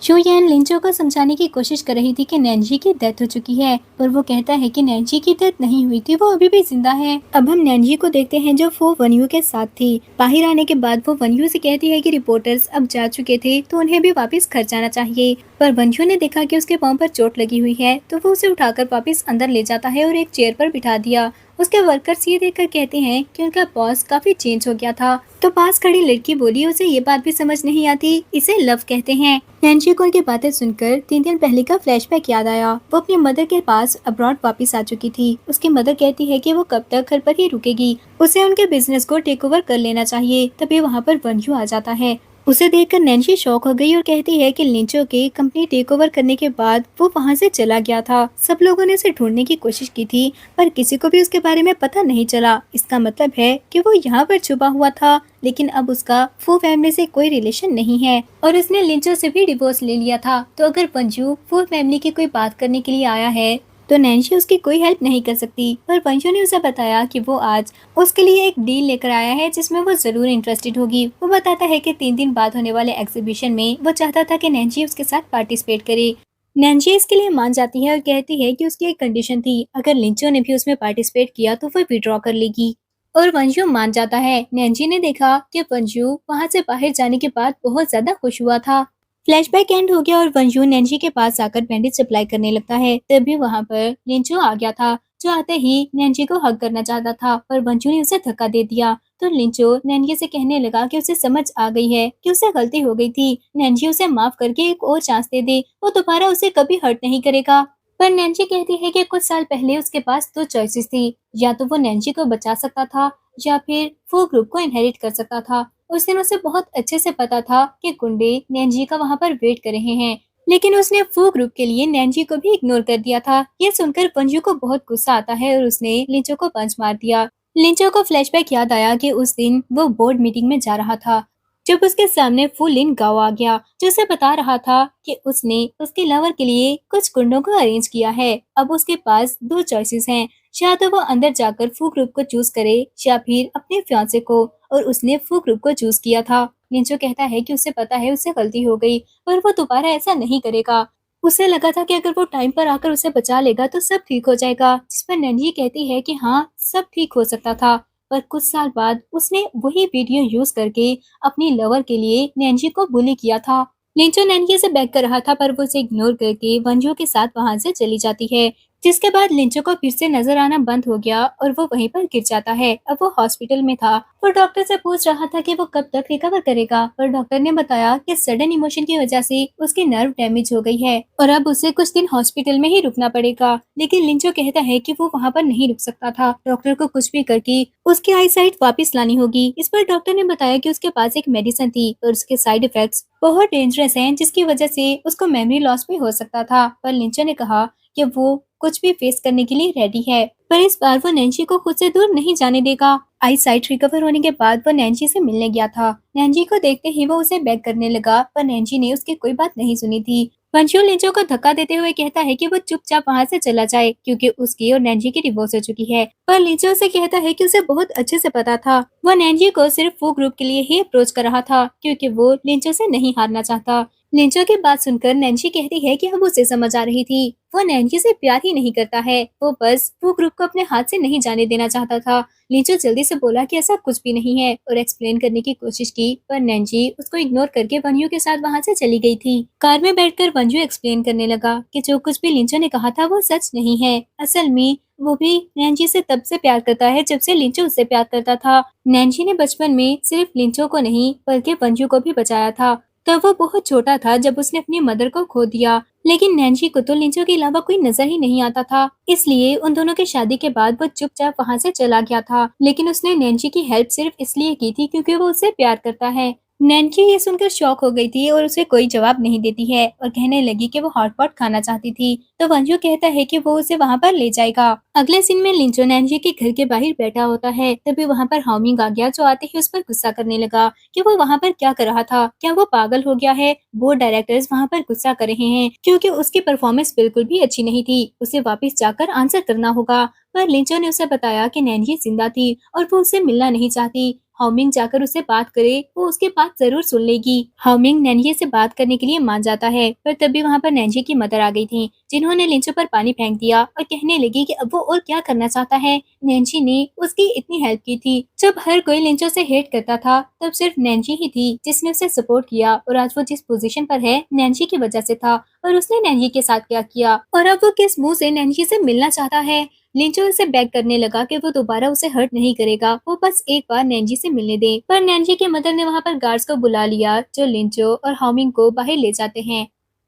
Speaker 1: शुयन लिंचो को समझाने की कोशिश कर रही थी कि नैन्सी की डेथ हो चुकी है, पर वो कहता है कि नैन्सी की डेथ नहीं हुई थी, वो अभी भी जिंदा है। अब हम नैन्सी को देखते हैं जो फो वनयू के साथ थी। बाहर आने के बाद वो वनयू से कहती है कि रिपोर्टर्स अब जा चुके थे तो उन्हें भी वापस घर जाना चाहिए। पर वनयू ने देखा कि उसके पाँव पर चोट लगी हुई है तो वो उसे उठाकर वापस अंदर ले जाता है और एक चेयर पर बिठा दिया। उसके वर्कर्स ये देखकर कहते हैं कि उनका बॉस काफी चेंज हो गया था। तो पास खड़ी लड़की बोली उसे ये बात भी समझ नहीं आती, इसे लव कहते हैं। नैन्सी को उनकी बातें सुनकर 3 दिन पहले का फ्लैशबैक याद आया। वो अपनी मदर के पास अब्रॉड वापस आ चुकी थी। उसकी मदर कहती है कि वो कब तक घर पर ही रुकेगी, उसे उनके बिजनेस को टेक ओवर कर लेना चाहिए। तभी वहाँ पर वनयू आ जाता है। उसे देखकर नैन्सी शॉक हो गई और कहती है कि लिंचो के कंपनी टेक ओवर करने के बाद वो वहाँ से चला गया था। सब लोगों ने उसे ढूंढने की कोशिश की थी पर किसी को भी उसके बारे में पता नहीं चला। इसका मतलब है कि वो यहाँ पर छुपा हुआ था, लेकिन अब उसका फू फैमिली से कोई रिलेशन नहीं है और उसने लिंचो से भी डिवोर्स ले लिया था। तो अगर पंजू फू फैमिली की कोई बात करने के लिए आया है तो नैन्सी उसकी कोई हेल्प नहीं कर सकती। पर पंजू ने उसे बताया कि वो आज उसके लिए एक डील लेकर आया है जिसमें वो जरूर इंटरेस्टेड होगी। वो बताता है कि 3 दिन बाद होने वाले एग्जीबिशन में वो चाहता था कि नैन्सी उसके साथ पार्टिसिपेट करे। नैन्सी इसके लिए मान जाती है और कहती है कि उसकी एक कंडीशन थी, अगर लिंचो ने भी उसमें पार्टिसिपेट किया तो वो विड्रॉ कर लेगी। और वंशु मान जाता है। नैन्सी ने देखा कि वंशु वहाँ से बाहर जाने के बाद बहुत ज्यादा खुश हुआ था। फ्लैशबैक एंड हो गया और वंशु नैन्सी के पास आकर बैंडेज अप्लाई करने लगता है। तभी वहाँ पर लिंचो आ गया था जो आते ही नैन्सी को हग करना चाहता था पर वंशु ने उसे धक्का दे दिया। तो लिंचो नैन्सी से कहने लगा कि उसे समझ आ गई है कि उसे गलती हो गई थी। नैन्सी उसे माफ करके एक और चांस दे दे, वो दोबारा उसे कभी हर्ट नहीं करेगा। पर नैन्सी कहती है कि कुछ साल पहले उसके पास 2 चॉइसेस थी, या तो वो नैन्सी को बचा सकता था या फिर वो ग्रुप को इनहेरिट कर सकता था। उस दिन उसे बहुत अच्छे से पता था कि गुंडे नैन्सी का वहाँ पर वेट कर रहे हैं, लेकिन उसने फू ग्रुप के लिए नैन्सी को भी इग्नोर कर दिया था। ये सुनकर पंजू को बहुत गुस्सा आता है और उसने लिंचो को पंच मार दिया। लिंचो को फ्लैशबैक याद आया कि उस दिन वो बोर्ड मीटिंग में जा रहा था जब उसके सामने फू लिन गाओ आ गया जो उसे बता रहा था कि उसने उसके लवर के लिए कुछ गुंडों को अरेंज किया है। अब उसके पास 2 चॉइसेस हैं, या तो वो अंदर जाकर फू ग्रुप को चूज करे या फिर अपने फियांसे को, और उसने फू ग्रुप को चूज किया था। लिंचो कहता है कि उसे पता है उससे गलती हो गई पर वो दोबारा ऐसा नहीं करेगा। उसे लगा था कि अगर वो टाइम पर आकर उसे बचा लेगा तो सब ठीक हो जाएगा, जिस पर नैन्सी कहती है कि हाँ सब ठीक हो सकता था। पर कुछ साल बाद उसने वही वीडियो यूज करके अपनी लवर के लिए नैन्सी को बुली किया था। लिंचो नैन्सी से बैक कर रहा था पर वो उसे इग्नोर करके वंजू के साथ वहां से चली जाती है, जिसके बाद लिंचो को फिर से नजर आना बंद हो गया और वो वहीं पर गिर जाता है। अब वो हॉस्पिटल में था। वो डॉक्टर से पूछ रहा था कि वो कब तक रिकवर करेगा, पर डॉक्टर ने बताया कि सडन इमोशन की वजह से उसकी नर्व डैमेज हो गई है और अब उसे कुछ दिन हॉस्पिटल में ही रुकना पड़ेगा। लेकिन लिंचो कहता है कि वो वहाँ पर नहीं रुक सकता था, डॉक्टर को कुछ भी करके उसकी आई साइट वापिस लानी होगी। इस पर डॉक्टर ने बताया कि उसके पास एक मेडिसिन थी और उसके साइड इफेक्ट्स बहुत डेंजरस हैं, जिसकी वजह से उसको मेमोरी लॉस भी हो सकता था। पर लिंचो ने कहा कि वो कुछ भी फेस करने के लिए रेडी है, पर इस बार वो नैन्सी को खुद से दूर नहीं जाने देगा। आई साइट रिकवर होने के बाद वो नैन्सी से मिलने गया था। नैन्सी को देखते ही वो उसे बैक करने लगा पर नैन्सी ने उसकी कोई बात नहीं सुनी थी। वंशु लिंचो को धक्का देते हुए कहता है कि वो चुपचाप वहाँ से चला जाए क्योंकि उसकी और नैन्सी की डिवोर्स हो चुकी है। पर लिंचो उसे कहता है कि उसे बहुत अच्छे से पता था वो नैन्सी को सिर्फ वो ग्रुप के लिए ही अप्रोच कर रहा था क्योंकि वो लिंचो से नहीं हारना चाहता। लिंचो की बात सुनकर नैन्सी कहती है कि अब उसे समझ आ रही थी, वो नैन्सी से प्यार ही नहीं करता है, वो बस वो ग्रुप को अपने हाथ से नहीं जाने देना चाहता था। लिंचो जल्दी से बोला कि ऐसा कुछ भी नहीं है और एक्सप्लेन करने की कोशिश की, पर नैन्सी उसको इग्नोर करके वंजू के साथ वहाँ से चली गई थी। कार में बैठकर वंजू एक्सप्लेन करने लगा कि जो कुछ भी लिंचो ने कहा था वो सच नहीं है। असल में वो भी नैन्सी से तब से प्यार करता है जब से लिंचो उससे प्यार करता था। नैन्सी ने बचपन में सिर्फ लिंचो को नहीं बल्कि वंजू को भी बचाया था। तब वो बहुत छोटा था जब उसने अपनी मदर को खो दिया, लेकिन नैन्सी को तो लिंचो के अलावा कोई नजर ही नहीं आता था। इसलिए उन दोनों की शादी के बाद वो चुपचाप वहाँ से चला गया था, लेकिन उसने नैन्सी की हेल्प सिर्फ इसलिए की थी क्योंकि वो उससे प्यार करता है। नैन्सी ये सुनकर शॉक हो गई थी और उसे कोई जवाब नहीं देती है और कहने लगी कि वो हॉटपॉट खाना चाहती थी। तो वंजू कहता है कि वो उसे वहाँ पर ले जाएगा। अगले सीन में लिंचो नैन्सी के घर के बाहर बैठा होता है, तभी वहाँ पर हाओमिंग आ गया जो आते ही उस पर गुस्सा करने लगा कि वो वहाँ पर क्या कर रहा था, क्या वो पागल हो गया है। बोर्ड डायरेक्टर्स वहाँ पर गुस्सा कर रहे हैं क्योंकि उसकी परफॉर्मेंस बिल्कुल भी अच्छी नहीं थी, उसे वापस जाकर आंसर करना होगा। पर लिंचो ने उसे बताया कि नैन्सी जिंदा थी और वो उससे मिलना नहीं चाहती। हाओमिंग जाकर उससे बात करे, वो उसकी बात जरूर सुन लेगी। हाओमिंग नैन्सी से बात करने के लिए मान जाता है, पर तभी वहाँ पर नैन्सी की मदर आ गई थी, जिन्होंने लिंचो पर पानी फेंक दिया और कहने लगी कि अब वो और क्या करना चाहता है। नैन्सी ने उसकी इतनी हेल्प की थी। जब हर कोई लिंचो से हेट करता था, तब सिर्फ नैन्सी ही थी जिसने उसे सपोर्ट किया और आज वो जिस पोजीशन पर है नैन्सी की वजह से था। और उसने नैन्सी के साथ क्या किया और अब वो किस मुंह से नैन्सी से मिलना चाहता है। लिंचो उसे बेग करने लगा कि वो दोबारा उसे हर्ट नहीं करेगा, वो बस एक बार नैन्सी से मिलने दे। पर नैन्सी की मदर ने वहाँ पर गार्ड्स को बुला लिया जो लिंचो और हाओमिंग को बाहर ले जाते हैं।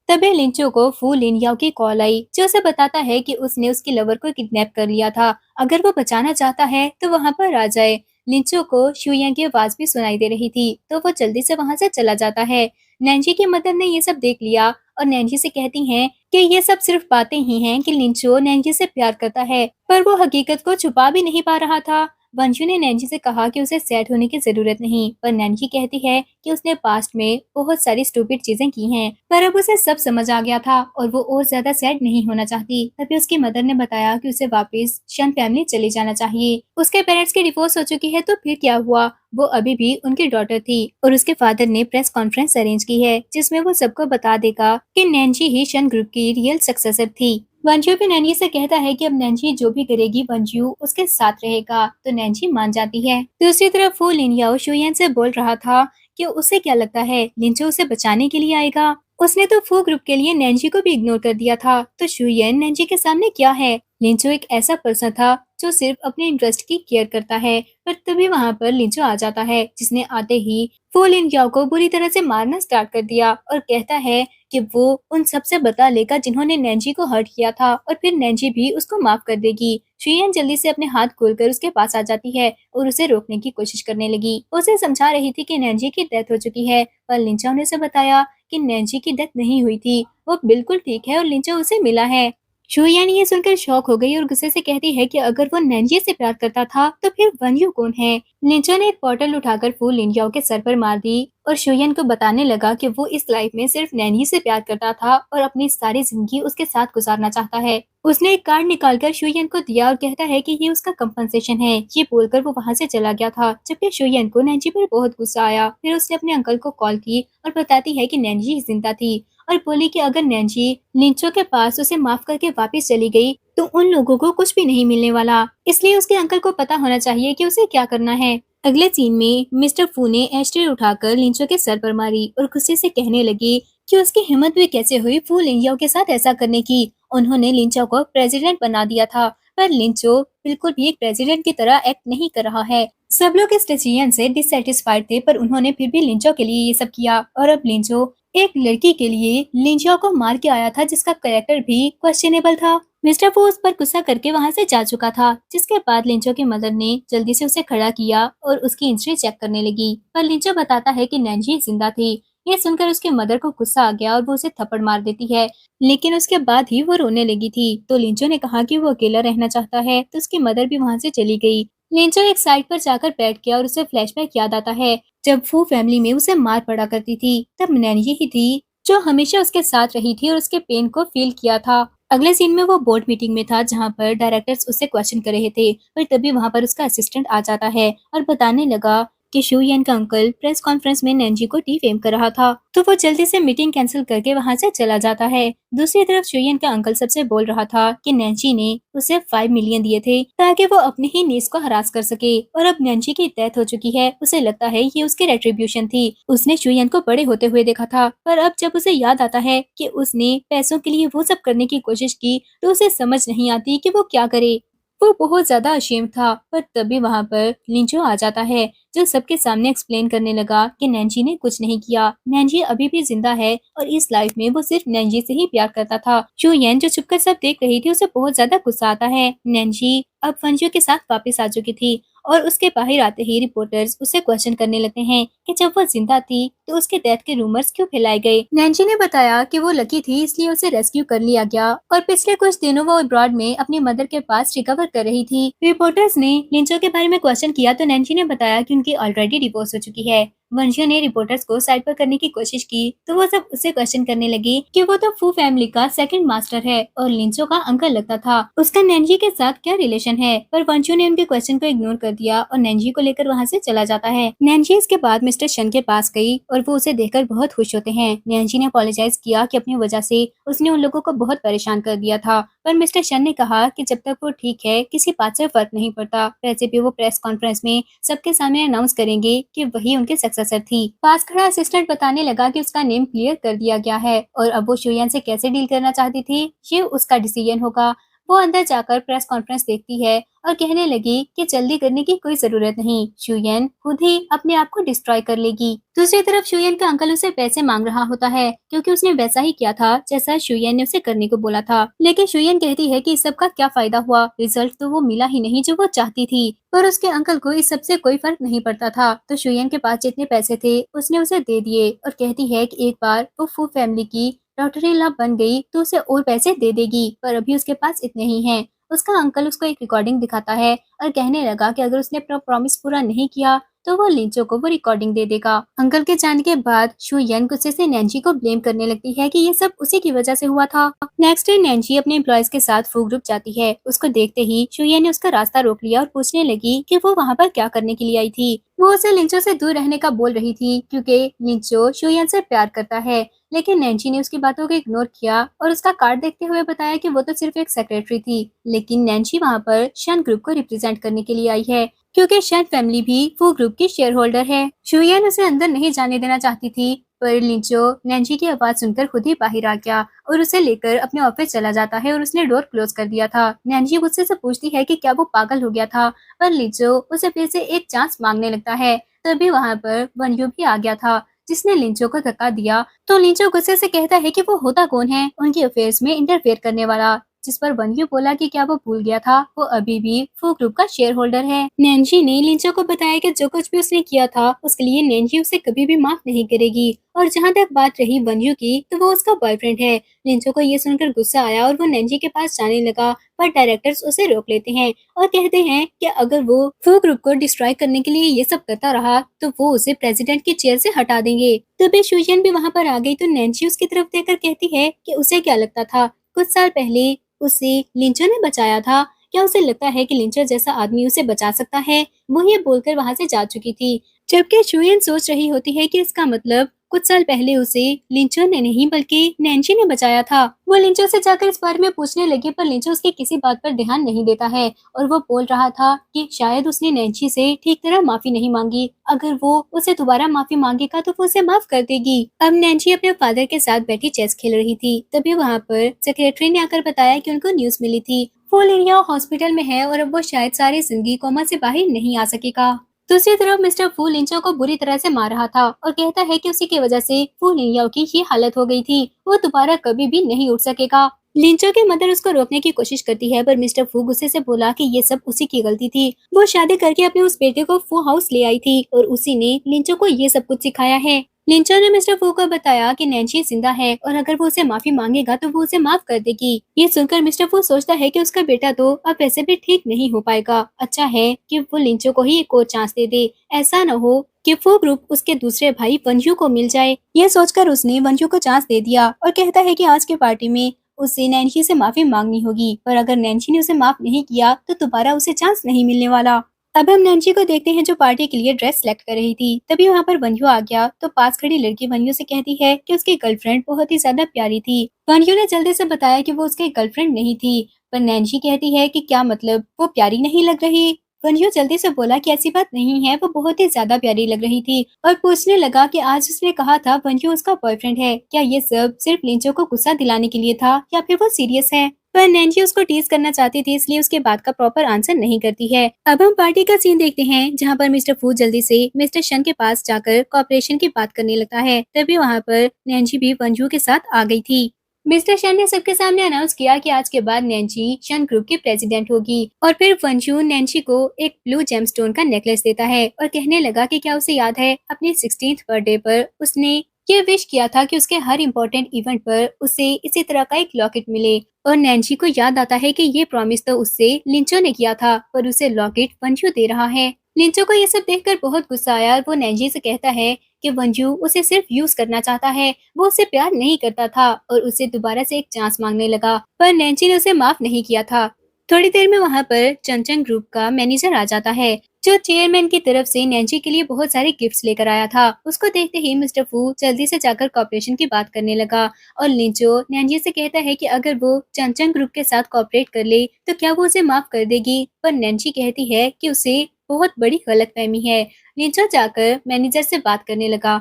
Speaker 1: तभी लिंचो को फू लिनयाओ की कॉल आई जो उसे बताता है कि उसने उसकी लवर को किडनैप कर लिया था, अगर वो बचाना चाहता है तो वहाँ पर आ जाए। लिंचो को शुयांग की आवाज भी सुनाई दे रही थी, तो वो जल्दी से वहाँ से चला जाता है। नैन्सी की मदर ने ये सब देख लिया और नैन्सी से कहती हैं कि ये सब सिर्फ बातें ही हैं कि लिंचो नैन्सी से प्यार करता है, पर वो हकीकत को छुपा भी नहीं पा रहा था। वंशु ने नैन्सी से कहा कि उसे सैड होने की जरूरत नहीं, पर नैन्सी कहती है कि उसने पास्ट में बहुत सारी स्टूपिड चीजें की हैं, पर अब उसे सब समझ आ गया था और वो और ज्यादा सैड नहीं होना चाहती। तभी उसकी मदर ने बताया कि उसे वापस शन फैमिली चले जाना चाहिए। उसके पेरेंट्स की डिवोर्स हो चुकी है, तो फिर क्या हुआ, वो अभी भी उनकी डॉटर थी और उसके फादर ने प्रेस कॉन्फ्रेंस अरेंज की है जिसमें वो सबको बता देगा कि नैन्सी ही शन ग्रुप की रियल सक्सेसर थी। वंशु भी नैन्सी से कहता है कि अब नैन्सी जो भी करेगी वंशु उसके साथ रहेगा, तो नैन्सी मान जाती है। दूसरी तरफ वो लिनयाओ शुयन से बोल रहा था कि उसे क्या लगता है लिंचो उसे बचाने के लिए आएगा। उसने तो फू ग्रुप के लिए नैन्सी को भी इग्नोर कर दिया था, तो शुयन नैन्सी के सामने क्या है। लिंचो एक ऐसा पर्सन था जो सिर्फ अपने इंटरेस्ट की केयर करता है, पर तभी वहाँ पर लिंचो आ जाता है जिसने आते ही फू लिनयाओ को बुरी तरह से मारना स्टार्ट कर दिया और कहता है कि वो उन सबसे बदला लेगा जिन्होंने नैन्सी को हर्ट किया था और फिर नैन्सी भी उसको माफ कर देगी। शुयन जल्दी से अपने हाथ खोलकर उसके पास आ जाती है और उसे रोकने की कोशिश करने लगी। उसे समझा रही थी कि नैन्सी की डेथ हो चुकी है, पर लिंचो ने उसे बताया कि नैन्सी की डेथ नहीं हुई थी, वो बिल्कुल ठीक है और लिंचो उसे मिला है। शुयान ये सुनकर शॉक हो गई और गुस्से से कहती है कि अगर वो नैन्सी से प्यार करता था तो फिर वंजू कौन है। लिंचो ने एक बॉटल उठाकर फू लिनयाओ के सर पर मार दी और शुयन को बताने लगा कि वो इस लाइफ में सिर्फ नैन्सी से प्यार करता था और अपनी सारी जिंदगी उसके साथ गुजारना चाहता है। उसने एक कार्ड निकालकर शुयन को दिया और कहता है कि ये उसका कंपनसेशन है। ये बोलकर वो वहाँ से चला गया था, जबकि शुयन को नैन्सी पर बहुत गुस्सा आया। फिर उसने अपने अंकल को कॉल की और बताती है कि नैन्सी जिंदा थी और बोली कि अगर नैन्सी लिंचो के पास उसे माफ करके वापस चली गई तो उन लोगों को कुछ भी नहीं मिलने वाला, इसलिए उसके अंकल को पता होना चाहिए कि उसे क्या करना है। अगले सीन में मिस्टर फू ने एस्ट्रे उठाकर लिंचो के सर पर मारी और गुस्से से कहने लगी कि उसकी हिम्मत भी कैसे हुई फू लिंचो के साथ ऐसा करने की। उन्होंने लिंचो को प्रेसिडेंट बना दिया था, पर लिंचो बिल्कुल भी एक प्रेसिडेंट की तरह एक्ट नहीं कर रहा है। सब लोग इस डिसीजन से डिससेटिस्फाइड थे, पर उन्होंने फिर भी लिंचो के लिए ये सब किया और अब लिंचो एक लड़की के लिए लिंचो को मार के आया था जिसका कैरेक्टर भी क्वेश्चनेबल था। मिस्टर फू उस पर गुस्सा करके वहाँ से जा चुका था, जिसके बाद लिंचो की मदर ने जल्दी से उसे खड़ा किया और उसकी हिस्ट्री चेक करने लगी, पर लिंचो बताता है कि नैन्सी जिंदा थी। ये सुनकर उसकी मदर को गुस्सा आ गया और वो उसे थप्पड़ मार देती है, लेकिन उसके बाद ही वो रोने लगी थी। तो लिंचो ने कहा कि वो अकेला रहना चाहता है, तो उसकी मदर भी वहाँ से चली गई। लिंचो एक साइड पर जाकर बैठ गया और उसे फ्लैशबैक याद आता है जब वो फैमिली में उसे मार पड़ा करती थी, तब नैन्सी ही थी जो हमेशा उसके साथ रही थी और उसके पेन को फील किया था। अगले सीन में वो बोर्ड मीटिंग में था जहाँ पर डायरेक्टर्स उससे क्वेश्चन कर रहे थे, पर तभी वहाँ पर उसका असिस्टेंट आ जाता है और बताने लगा कि शुयन का अंकल प्रेस कॉन्फ्रेंस में नैन्जी को डिफेम कर रहा था, तो वो जल्दी से मीटिंग कैंसिल करके वहाँ से चला जाता है। दूसरी तरफ शुयन का अंकल सबसे बोल रहा था कि नैन्जी ने उसे 5 मिलियन दिए थे ताकि वो अपनी ही नीस को हरास कर सके, और अब नैन्जी की डेथ हो चुकी है, उसे लगता है ये उसकी रेट्रिब्यूशन थी। उसने शुयन को बड़े होते हुए देखा था, पर अब जब उसे याद आता है कि उसने पैसों के लिए वो सब करने की कोशिश की, तो उसे समझ नहीं आती कि वो क्या करे। वो बहुत ज्यादा अशेम था, पर तभी वहाँ पर लिंचो आ जाता है, जो सबके सामने एक्सप्लेन करने लगा कि नैन्जी ने कुछ नहीं किया, नैन्जी अभी भी जिंदा है और इस लाइफ में वो सिर्फ नैन्जी से ही प्यार करता था। शुयन जो छुपकर सब देख रही थी, उसे बहुत ज्यादा गुस्सा आता है। नैन्जी अब फंजियो के साथ वापस आ चुकी थी और उसके बाहर आते ही रिपोर्टर्स उसे क्वेश्चन करने लगते हैं कि जब वो जिंदा थी तो उसके डेथ के रूमर्स क्यों फैलाए गए। नैन्जी ने बताया कि वो लकी थी, इसलिए उसे रेस्क्यू कर लिया गया और पिछले कुछ दिनों वो अब्रॉड में अपनी मदर के पास रिकवर कर रही थी। रिपोर्टर्स ने लिंचो के बारे में क्वेश्चन किया तो नैन्जी ने बताया कि उनकी ऑलरेडी डिवोर्स हो चुकी है। वंशियों ने रिपोर्टर्स को साइड पर करने की कोशिश की तो वो सब उसे क्वेश्चन करने लगे कि वो तो फू फैमिली का सेकंड मास्टर है और लिंचो का अंकल लगता था, उसका नैन्जी के साथ क्या रिलेशन है। पर वंशियों ने उनके क्वेश्चन को इग्नोर कर दिया और नैन्जी को लेकर वहाँ से चला जाता है। नैन्जी इसके बाद मिस्टर शन के पास गई और वो उसे देखकर बहुत खुश होते हैं। नैन्जी ने अपोलोजाइज किया कि अपनी वजह से उसने उन लोगों को बहुत परेशान कर दिया था, पर मिस्टर शन ने कहा कि जब तक वो ठीक है किसी बात से फर्क नहीं पड़ता। वैसे भी वो प्रेस कॉन्फ्रेंस में सबके सामने अनाउंस करेंगे कि वही उनके सक्सेसर थी। पास खड़ा असिस्टेंट बताने लगा कि उसका नेम क्लियर कर दिया गया है और अब वो शुयन से कैसे डील करना चाहती थी ये उसका डिसीजन होगा। वो अंदर जाकर प्रेस कॉन्फ्रेंस देखती है और कहने लगी कि जल्दी करने की कोई जरूरत नहीं, शुयन खुद ही अपने आप को डिस्ट्रॉय कर लेगी। दूसरी तरफ शुयन का अंकल उसे पैसे मांग रहा होता है क्योंकि उसने वैसा ही किया था जैसा शुयन ने उसे करने को बोला था, लेकिन शुयन कहती है कि इस सब का क्या फायदा हुआ, रिजल्ट तो वो मिला ही नहीं जो वो चाहती थी। पर उसके अंकल को इस सब से कोई फर्क नहीं पड़ता था, तो शुयन के पास जितने पैसे थे उसने उसे दे दिए और कहती है कि एक बार वो फू फैमिली की डॉटर इन लॉ बन गई तो उसे और पैसे दे देगी, पर अभी उसके पास इतने ही हैं। उसका अंकल उसको एक रिकॉर्डिंग दिखाता है और कहने लगा कि अगर उसने अपना प्रॉमिस पूरा नहीं किया तो वो लिंचो को वो रिकॉर्डिंग दे देगा। अंकल के जाने के बाद शुयन गुस्से से नैन्जी को ब्लेम करने लगती है कि ये सब उसी की वजह से हुआ था। नेक्स्ट डे नैन्जी अपने एम्प्लॉयज के साथ फू ग्रुप जाती है। उसको देखते ही शुयन ने उसका रास्ता रोक लिया और पूछने लगी कि वो वहाँ पर क्या करने के लिए आई थी। वो उसे लिंचो से दूर रहने का बोल रही थी क्योंकि लिंचो शुयन से प्यार करता है, लेकिन नैन्जी ने उसकी बातों को इग्नोर किया और उसका कार्ड देखते हुए बताया कि वो तो सिर्फ एक सेक्रेटरी थी, लेकिन नैन्जी वहाँ पर शन ग्रुप को रिप्रेजेंट करने के लिए आई है क्योंकि शन फैमिली भी फू ग्रुप की शेयर होल्डर है। शुयन उसे अंदर नहीं जाने देना चाहती थी, पर लिंचो नैन्जी की आवाज सुनकर खुद ही बाहर आ गया और उसे लेकर अपने ऑफिस चला जाता है और उसने डोर क्लोज कर दिया था। नैन्जी गुस्से से पूछती है कि क्या वो पागल हो गया था, पर लिंचो उसे फिर से एक चांस मांगने लगता है। तभी वहाँ पर वनयू भी आ गया था जिसने लिंचो को धक्का दिया, तो लिंचो गुस्से से कहता है कि वो होता कौन है उनके अफेयर्स में इंटरफेयर करने वाला, जिस पर वनयू बोला कि क्या वो भूल गया था वो अभी भी फू ग्रुप का शेयर होल्डर है। नैन्जी ने लिंचो को बताया कि जो कुछ भी उसने किया था उसके लिए नैन्जी उसे कभी भी माफ नहीं करेगी, और जहाँ तक बात रही वनयू की तो वो उसका बॉयफ्रेंड है। लिंचो को ये सुनकर गुस्सा आया और वो नैन्जी के पास जाने लगा, पर डायरेक्टर्स उसे रोक लेते हैं और कहते हैं कि अगर वो फू ग्रुप को डिस्ट्रॉय करने के लिए ये सब करता रहा तो वो उसे प्रेसिडेंट की चेयर से हटा देंगे। तभी शुयन भी वहाँ पर आ गई तो नैन्जी उसकी तरफ देखकर कहती है कि उसे क्या लगता था कुछ साल पहले उसे लिंचो ने बचाया था, क्या उसे लगता है कि लिंचो जैसा आदमी उसे बचा सकता है। वो ये बोलकर वहाँ से जा चुकी थी, जबकि शुयन सोच रही होती है कि इसका मतलब कुछ साल पहले उसे लिंचो ने नहीं बल्कि नैन्जी ने बचाया था। वो लिंचो से जाकर इस बारे में पूछने लगी, पर लिंचो उसकी किसी बात पर ध्यान नहीं देता है और वो बोल रहा था कि शायद उसने नैन्जी से ठीक तरह माफी नहीं मांगी, अगर वो उसे दोबारा माफी मांगेगा तो वो उसे माफ कर देगी। अब नैन्जी अपने फादर के साथ बैठी चेस खेल रही थी, तभी वहाँ पर सेक्रेटरी ने आकर बताया कि उनको न्यूज मिली थी वो लिनिया हॉस्पिटल में है और अब वो शायद सारी जिंदगी कोमा से बाहर नहीं आ सकेगा। दूसरी तरफ मिस्टर फू लिंचो को बुरी तरह से मार रहा था और कहता है कि उसी की वजह से फू लिनिया की ये हालत हो गई थी, वो दोबारा कभी भी नहीं उठ सकेगा। लिंचो की मदर उसको रोकने की कोशिश करती है, पर मिस्टर फू गुस्से से बोला कि ये सब उसी की गलती थी, वो शादी करके अपने उस बेटे को फू हाउस ले आई थी और उसी ने लिंचो को ये सब कुछ सिखाया है। लिंचो ने मिस्टर फू को बताया कि नैन्सी जिंदा है और अगर वो उसे माफी मांगेगा तो वो उसे माफ कर देगी। ये सुनकर मिस्टर फू सोचता है कि उसका बेटा तो अब वैसे भी ठीक नहीं हो पाएगा, अच्छा है कि वो लिंचो को ही एक और चांस दे दे, ऐसा न हो कि फू ग्रुप उसके दूसरे भाई वंजू को मिल जाए। ये सोचकर उसने वंजू को चांस दे दिया और कहता है कि आज के पार्टी में उसे नैन्सी से माफी मांगनी होगी, पर अगर नैन्सी ने उसे माफ नहीं किया तो दोबारा उसे चांस नहीं मिलने वाला। अब हम नैन्सी को देखते हैं जो पार्टी के लिए ड्रेस सेलेक्ट कर रही थी। तभी वहाँ पर वंजू आ गया तो पास खड़ी लड़की वंजू से कहती है कि उसकी गर्लफ्रेंड बहुत ही ज्यादा प्यारी थी। वंजू ने जल्दी से बताया कि वो उसकी गर्लफ्रेंड नहीं थी। पर नैन्सी कहती है कि क्या मतलब, वो प्यारी नहीं लग रही। वंजू जल्दी से बोला कि ऐसी बात नहीं है, वो बहुत ही ज्यादा प्यारी लग रही थी और पूछने लगा कि आज उसने कहा था वंजू उसका बॉयफ्रेंड है, क्या ये सब सिर्फ लिंचो को गुस्सा दिलाने के लिए था या फिर वो सीरियस है। पर नैन्सी उसको टीज करना चाहती थी, इसलिए उसके बात का प्रॉपर आंसर नहीं करती है। अब हम पार्टी का सीन देखते हैं जहाँ पर मिस्टर फू जल्दी से मिस्टर शन के पास जाकर कॉपरेशन की बात करने लगता है। तभी वहाँ पर नैन्सी भी वंजू के साथ आ गई थी। मिस्टर शन ने सबके सामने अनाउंस किया कि आज के बाद नैन्सी शन ग्रुप की प्रेसिडेंट होगी और फिर वंजू नैन्सी को एक ब्लू जेमस्टोन का नेकलेस देता है और कहने लगा कि क्या उसे याद है अपने 16th बर्थडे पर उसने ये विश किया था कि उसके हर इम्पोर्टेंट इवेंट पर उसे इसी तरह का एक लॉकेट मिले। और नैन्सी को याद आता है कि ये प्रॉमिस तो उससे लिंचो ने किया था, पर उसे लॉकेट वंजू दे रहा है। लिंचो को ये सब देखकर बहुत गुस्सा आया और वो नैन्सी से कहता है कि वंजू उसे सिर्फ यूज करना चाहता है, वो उसे प्यार नहीं करता था और उसे दोबारा से एक चांस मांगने लगा, पर नैन्सी ने उसे माफ नहीं किया था। थोड़ी देर में वहाँ पर चंचंग ग्रुप का मैनेजर आ जाता है जो चेयरमैन की तरफ से नैन्सी के लिए बहुत सारे गिफ्ट्स लेकर आया था। उसको देखते ही मिस्टर फू जल्दी से जाकर कॉपरेशन की बात करने लगा और लिंचो नैन्सी से कहता है कि अगर वो चंचंग ग्रुप के साथ कॉपरेट कर ले तो क्या वो उसे माफ कर देगी, पर नैन्सी कहती है कि उसे बहुत बड़ी गलतफहमी है। लिंचो जाकर मैनेजर से बात करने लगा,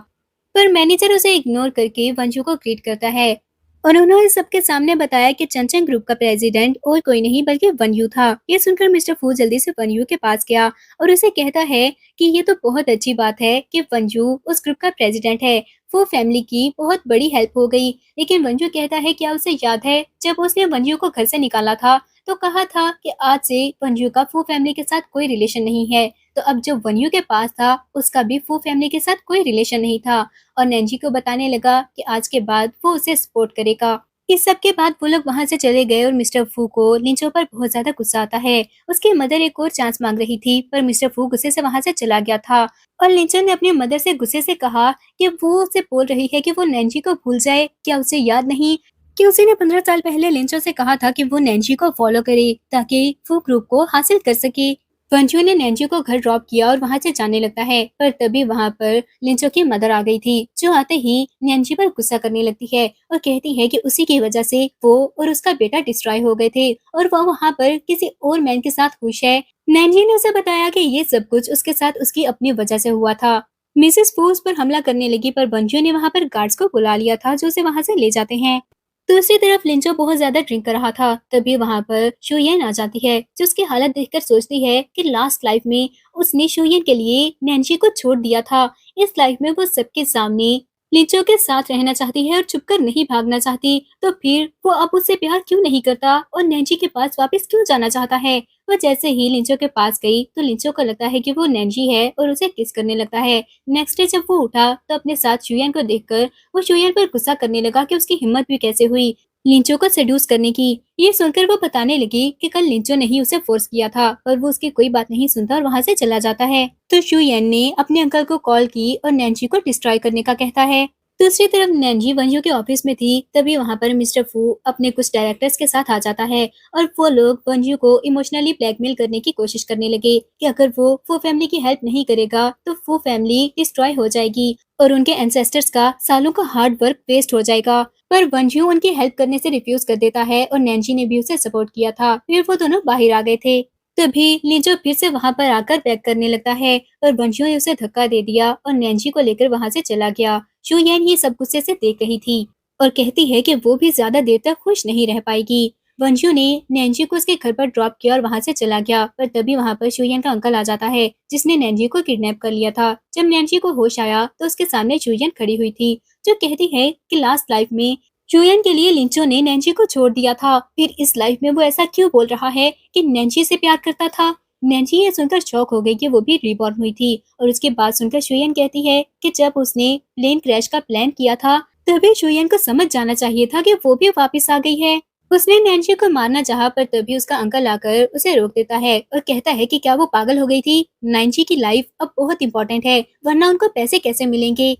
Speaker 1: पर मैनेजर उसे इग्नोर करके वंजू को ग्रीट करता है और उन्होंने सबके सामने बताया कि चंचन ग्रुप का प्रेसिडेंट और कोई नहीं बल्कि वनयू था। ये सुनकर मिस्टर फू जल्दी से वनयू के पास गया और उसे कहता है कि ये तो बहुत अच्छी बात है कि वंजू उस ग्रुप का प्रेसिडेंट है, वो फैमिली की बहुत बड़ी हेल्प हो गई। लेकिन वंजू कहता है क्या उसे याद है जब उसने वंजू को घर से निकाला था तो कहा था कि आज से वंजू का फू फैमिली के साथ कोई रिलेशन नहीं है। तो अब जब वन्यू के पास था उसका भी फू फैमिली के साथ कोई रिलेशन नहीं था और नैन्सी को बताने लगा कि आज के बाद वो उसे सपोर्ट करेगा। इस सब के बाद वो लोग वहां से चले गए और मिस्टर फू को लिंचो पर बहुत ज्यादा गुस्सा आता है। उसकी मदर एक और चांस मांग रही थी पर मिस्टर फू गुस्से से वहां से चला गया था और लिंचो ने अपनी मदर से गुस्से से कहा कि वो उसे बोल रही है कि वो नैन्सी को भूल जाए, क्या उसे याद नहीं कि उसी ने 15 साल पहले लिंचो से कहा था कि वो नैन्सी को फॉलो करे ताकि फू ग्रुप को हासिल कर सके। वंजू ने नैन्सी को घर ड्रॉप किया और वहां से जाने लगता है, पर तभी वहां पर लिंचो की मदर आ गई थी जो आते ही नैन्सी पर गुस्सा करने लगती है और कहती है कि उसी की वजह से वो और उसका बेटा डिस्ट्रॉय हो गए थे और वो वहां पर किसी और मैन के साथ खुश है। नैन्सी ने उसे बताया कि ये सब कुछ उसके साथ उसकी अपनी वजह से हुआ था। मिसेस फू उस पर हमला करने लगी पर वंजू ने वहां पर गार्ड्स को बुला लिया था जो उसे वहां से ले जाते हैं। दूसरी तरफ लिंचो बहुत ज्यादा ड्रिंक कर रहा था। तभी वहां पर शुयन आ जाती है जो उसकी हालत देखकर सोचती है कि लास्ट लाइफ में उसने शुयन के लिए नैन्सी को छोड़ दिया था। इस लाइफ में वो सबके सामने लिंचो के साथ रहना चाहती है और छुपकर नहीं भागना चाहती, तो फिर वो अब उससे प्यार क्यों नहीं करता और नैन्सी के पास वापस क्यों जाना चाहता है। वो जैसे ही लिंचो के पास गई तो लिंचो को लगता है कि वो नैन्सी है और उसे किस करने लगता है। नेक्स्ट डे जब वो उठा तो अपने साथ शुयन को देखकर वो शुयन पर गुस्सा करने लगा कि उसकी हिम्मत भी कैसे हुई लिंचो को सेड्यूस करने की। ये सुनकर वो बताने लगी कि कल लिंचो ने ही उसे फोर्स किया था, पर वो उसकी कोई बात नहीं सुनता और वहां से चला जाता है। तो शुयन ने अपने अंकल को कॉल की और नैन्सी को डिस्ट्रॉय करने का कहता है। दूसरी तरफ नैन्सी वंजू के ऑफिस में थी। तभी वहां पर मिस्टर फू अपने कुछ डायरेक्टर्स के साथ आ जाता है और वो लोग वंजू को इमोशनली ब्लैकमेल करने की कोशिश करने लगे कि अगर वो फू फैमिली की हेल्प नहीं करेगा तो फू फैमिली डिस्ट्रॉय हो जाएगी और उनके एंसेस्टर्स का सालों का हार्ड वर्क वेस्ट हो जाएगा। पर वंजू उनकी हेल्प करने से रिफ्यूज कर देता है और नैन्सी ने भी उसे सपोर्ट किया था। फिर वो दोनों बाहर आ गए थे। तभी लिंचो फिर से वहां पर आकर बैक करने लगता है पर वंशु ने उसे धक्का दे दिया और नैन्सी को लेकर वहां से चला गया। शुयन ये सब गुस्से से देख रही थी और कहती है कि वो भी ज्यादा देर तक खुश नहीं रह पाएगी। वंशु ने नैन्सी को उसके घर पर ड्रॉप किया और वहां से चला गया, पर तभी वहां पर शुयन का अंकल आ जाता है जिसने नैन्सी को किडनैप कर लिया था। जब नैन्सी को होश आया तो उसके सामने शुयन खड़ी हुई थी जो कहती है कि लास्ट लाइफ में जुयन के लिए लिंचो ने नैन्सी को छोड़ दिया था, फिर इस लाइफ में वो ऐसा क्यों बोल रहा है कि नैन्सी से प्यार करता था। नैन्सी ये सुनकर शॉक हो गई कि वो भी रिबॉर्न हुई थी और उसके बाद सुनकर शुयन कहती है कि जब उसने प्लेन क्रैश का प्लान किया था तभी शुयन को समझ जाना चाहिए था कि वो भी वापस आ गई है। उसने नैन्सी को मारना चाहा पर तभी उसका अंकल आकर उसे रोक देता है और कहता है कि क्या वो पागल हो गई थी। नैन्सी की लाइफ अब बहुत इंपॉर्टेंट है वरना उनको पैसे कैसे मिलेंगे।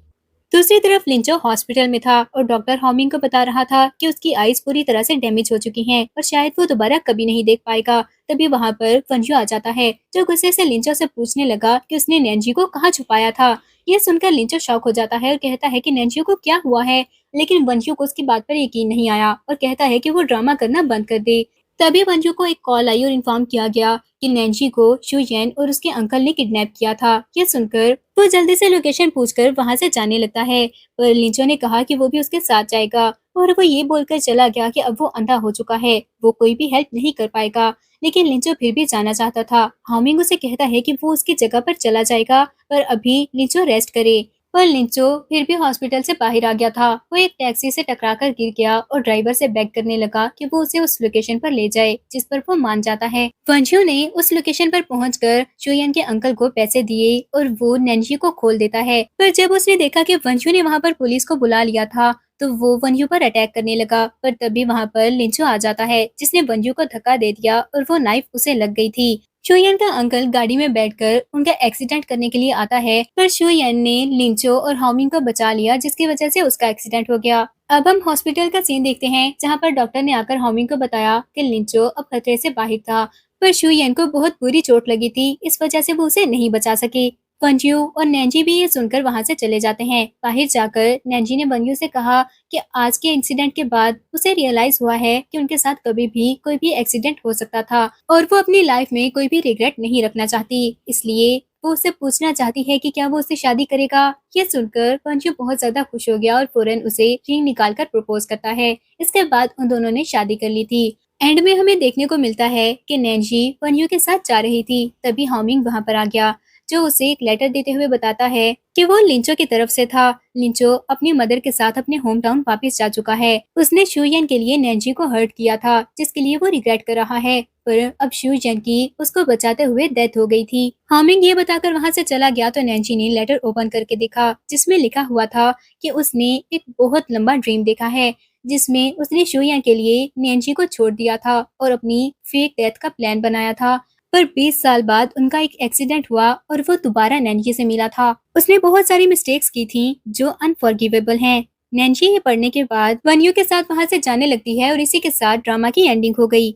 Speaker 1: दूसरी तरफ लिंचो हॉस्पिटल में था और डॉक्टर हॉमिंग को बता रहा था कि उसकी आईज पूरी तरह से डैमेज हो चुकी हैं और शायद वो दोबारा कभी नहीं देख पाएगा। तभी वहाँ पर फंजू आ जाता है, जो गुस्से से लिंचो से पूछने लगा कि उसने नैन्जी को कहाँ छुपाया था। यह सुनकर लिंचो शॉक हो जाता है और कहता है कि नैन्जी को क्या हुआ है, लेकिन वंशु को उसकी बात पर यकीन नहीं आया और कहता है कि वो ड्रामा करना बंद कर दे। तभी वंशु को एक कॉल आई और इन्फॉर्म किया गया कि नैन्जी को शू येन और उसके अंकल ने किडनैप किया था। यह सुनकर वो जल्दी से लोकेशन पूछकर वहां से जाने लगता है, पर लिंचो ने कहा कि वो भी उसके साथ जाएगा और वो ये बोलकर चला गया कि अब वो अंधा हो चुका है, वो कोई भी हेल्प नहीं कर पाएगा। लेकिन लिंचो फिर भी जाना चाहता था। हामिंग उसे कहता है कि वो उसकी जगह पर चला जाएगा, पर अभी लिंचो रेस्ट करे। पर लिंचो फिर भी हॉस्पिटल से बाहर आ गया था। वो एक टैक्सी से टकराकर गिर गया और ड्राइवर से बेग करने लगा कि वो उसे उस लोकेशन पर ले जाए, जिस पर वो मान जाता है। वंशु ने उस लोकेशन पर पहुंचकर शुयन के अंकल को पैसे दिए और वो नैन्जी को खोल देता है। पर जब उसने देखा कि वंशु ने वहाँ पर पुलिस को बुला लिया था, तो वो वंशु पर अटैक करने लगा। पर तभी वहाँ पर लिंचो आ जाता है, जिसने वंशु को धक्का दे दिया और वो नाइफ उसे लग गई थी। शुयन का अंकल गाड़ी में बैठकर उनका एक्सीडेंट करने के लिए आता है, पर शुयन ने लिंचो और हामिंग को बचा लिया, जिसकी वजह से उसका एक्सीडेंट हो गया। अब हम हॉस्पिटल का सीन देखते हैं, जहाँ पर डॉक्टर ने आकर हामिंग को बताया कि लिंचो अब खतरे से बाहर था, पर शुयन को बहुत बुरी चोट लगी थी, इस वजह से वो उसे नहीं बचा सकी। वंजू और नैन्जी भी ये सुनकर वहां से चले जाते हैं। बाहर जाकर नैन्जी ने वंजू से कहा कि आज के इंसिडेंट के बाद उसे रियलाइज हुआ है कि उनके साथ कभी भी कोई भी एक्सीडेंट हो सकता था और वो अपनी लाइफ में कोई भी रिग्रेट नहीं रखना चाहती, इसलिए वो उससे पूछना चाहती है कि क्या वो उससे शादी करेगा। ये सुनकर वंजू बहुत ज्यादा खुश हो गया और फौरन उसे रिंग निकालकर प्रपोज करता है। इसके बाद उन दोनों ने शादी कर ली थी। एंड में हमें देखने को मिलता है कि नैन्जी वंजू के साथ जा रही थी, तभी हामिंग वहां पर आ गया, जो उसे एक लेटर देते हुए बताता है कि वो लिंचो की तरफ से था। लिंचो अपनी मदर के साथ अपने होम टाउन वापिस जा चुका है। उसने शुयन के लिए नैन्जी को हर्ट किया था, जिसके लिए वो रिग्रेट कर रहा है, पर अब शुयन की उसको बचाते हुए डेथ हो गई थी। हामिंग ये बताकर वहाँ से चला गया तो नैन्जी ने लेटर ओपन करके देखा, जिसमें लिखा हुआ था कि उसने एक बहुत लंबा ड्रीम देखा है, जिसमें उसने शुयन के लिए नैन्जी को छोड़ दिया था और अपनी फेक डेथ का प्लान बनाया था। पर 20 साल बाद उनका एक एक्सीडेंट हुआ और वो दोबारा नैन्जी से मिला था। उसने बहुत सारी मिस्टेक्स की थी जो अनफॉरगिवेबल हैं। नैन्जी ये पढ़ने के बाद वन्यू के साथ वहां से जाने लगती है और इसी के साथ ड्रामा की एंडिंग हो गई।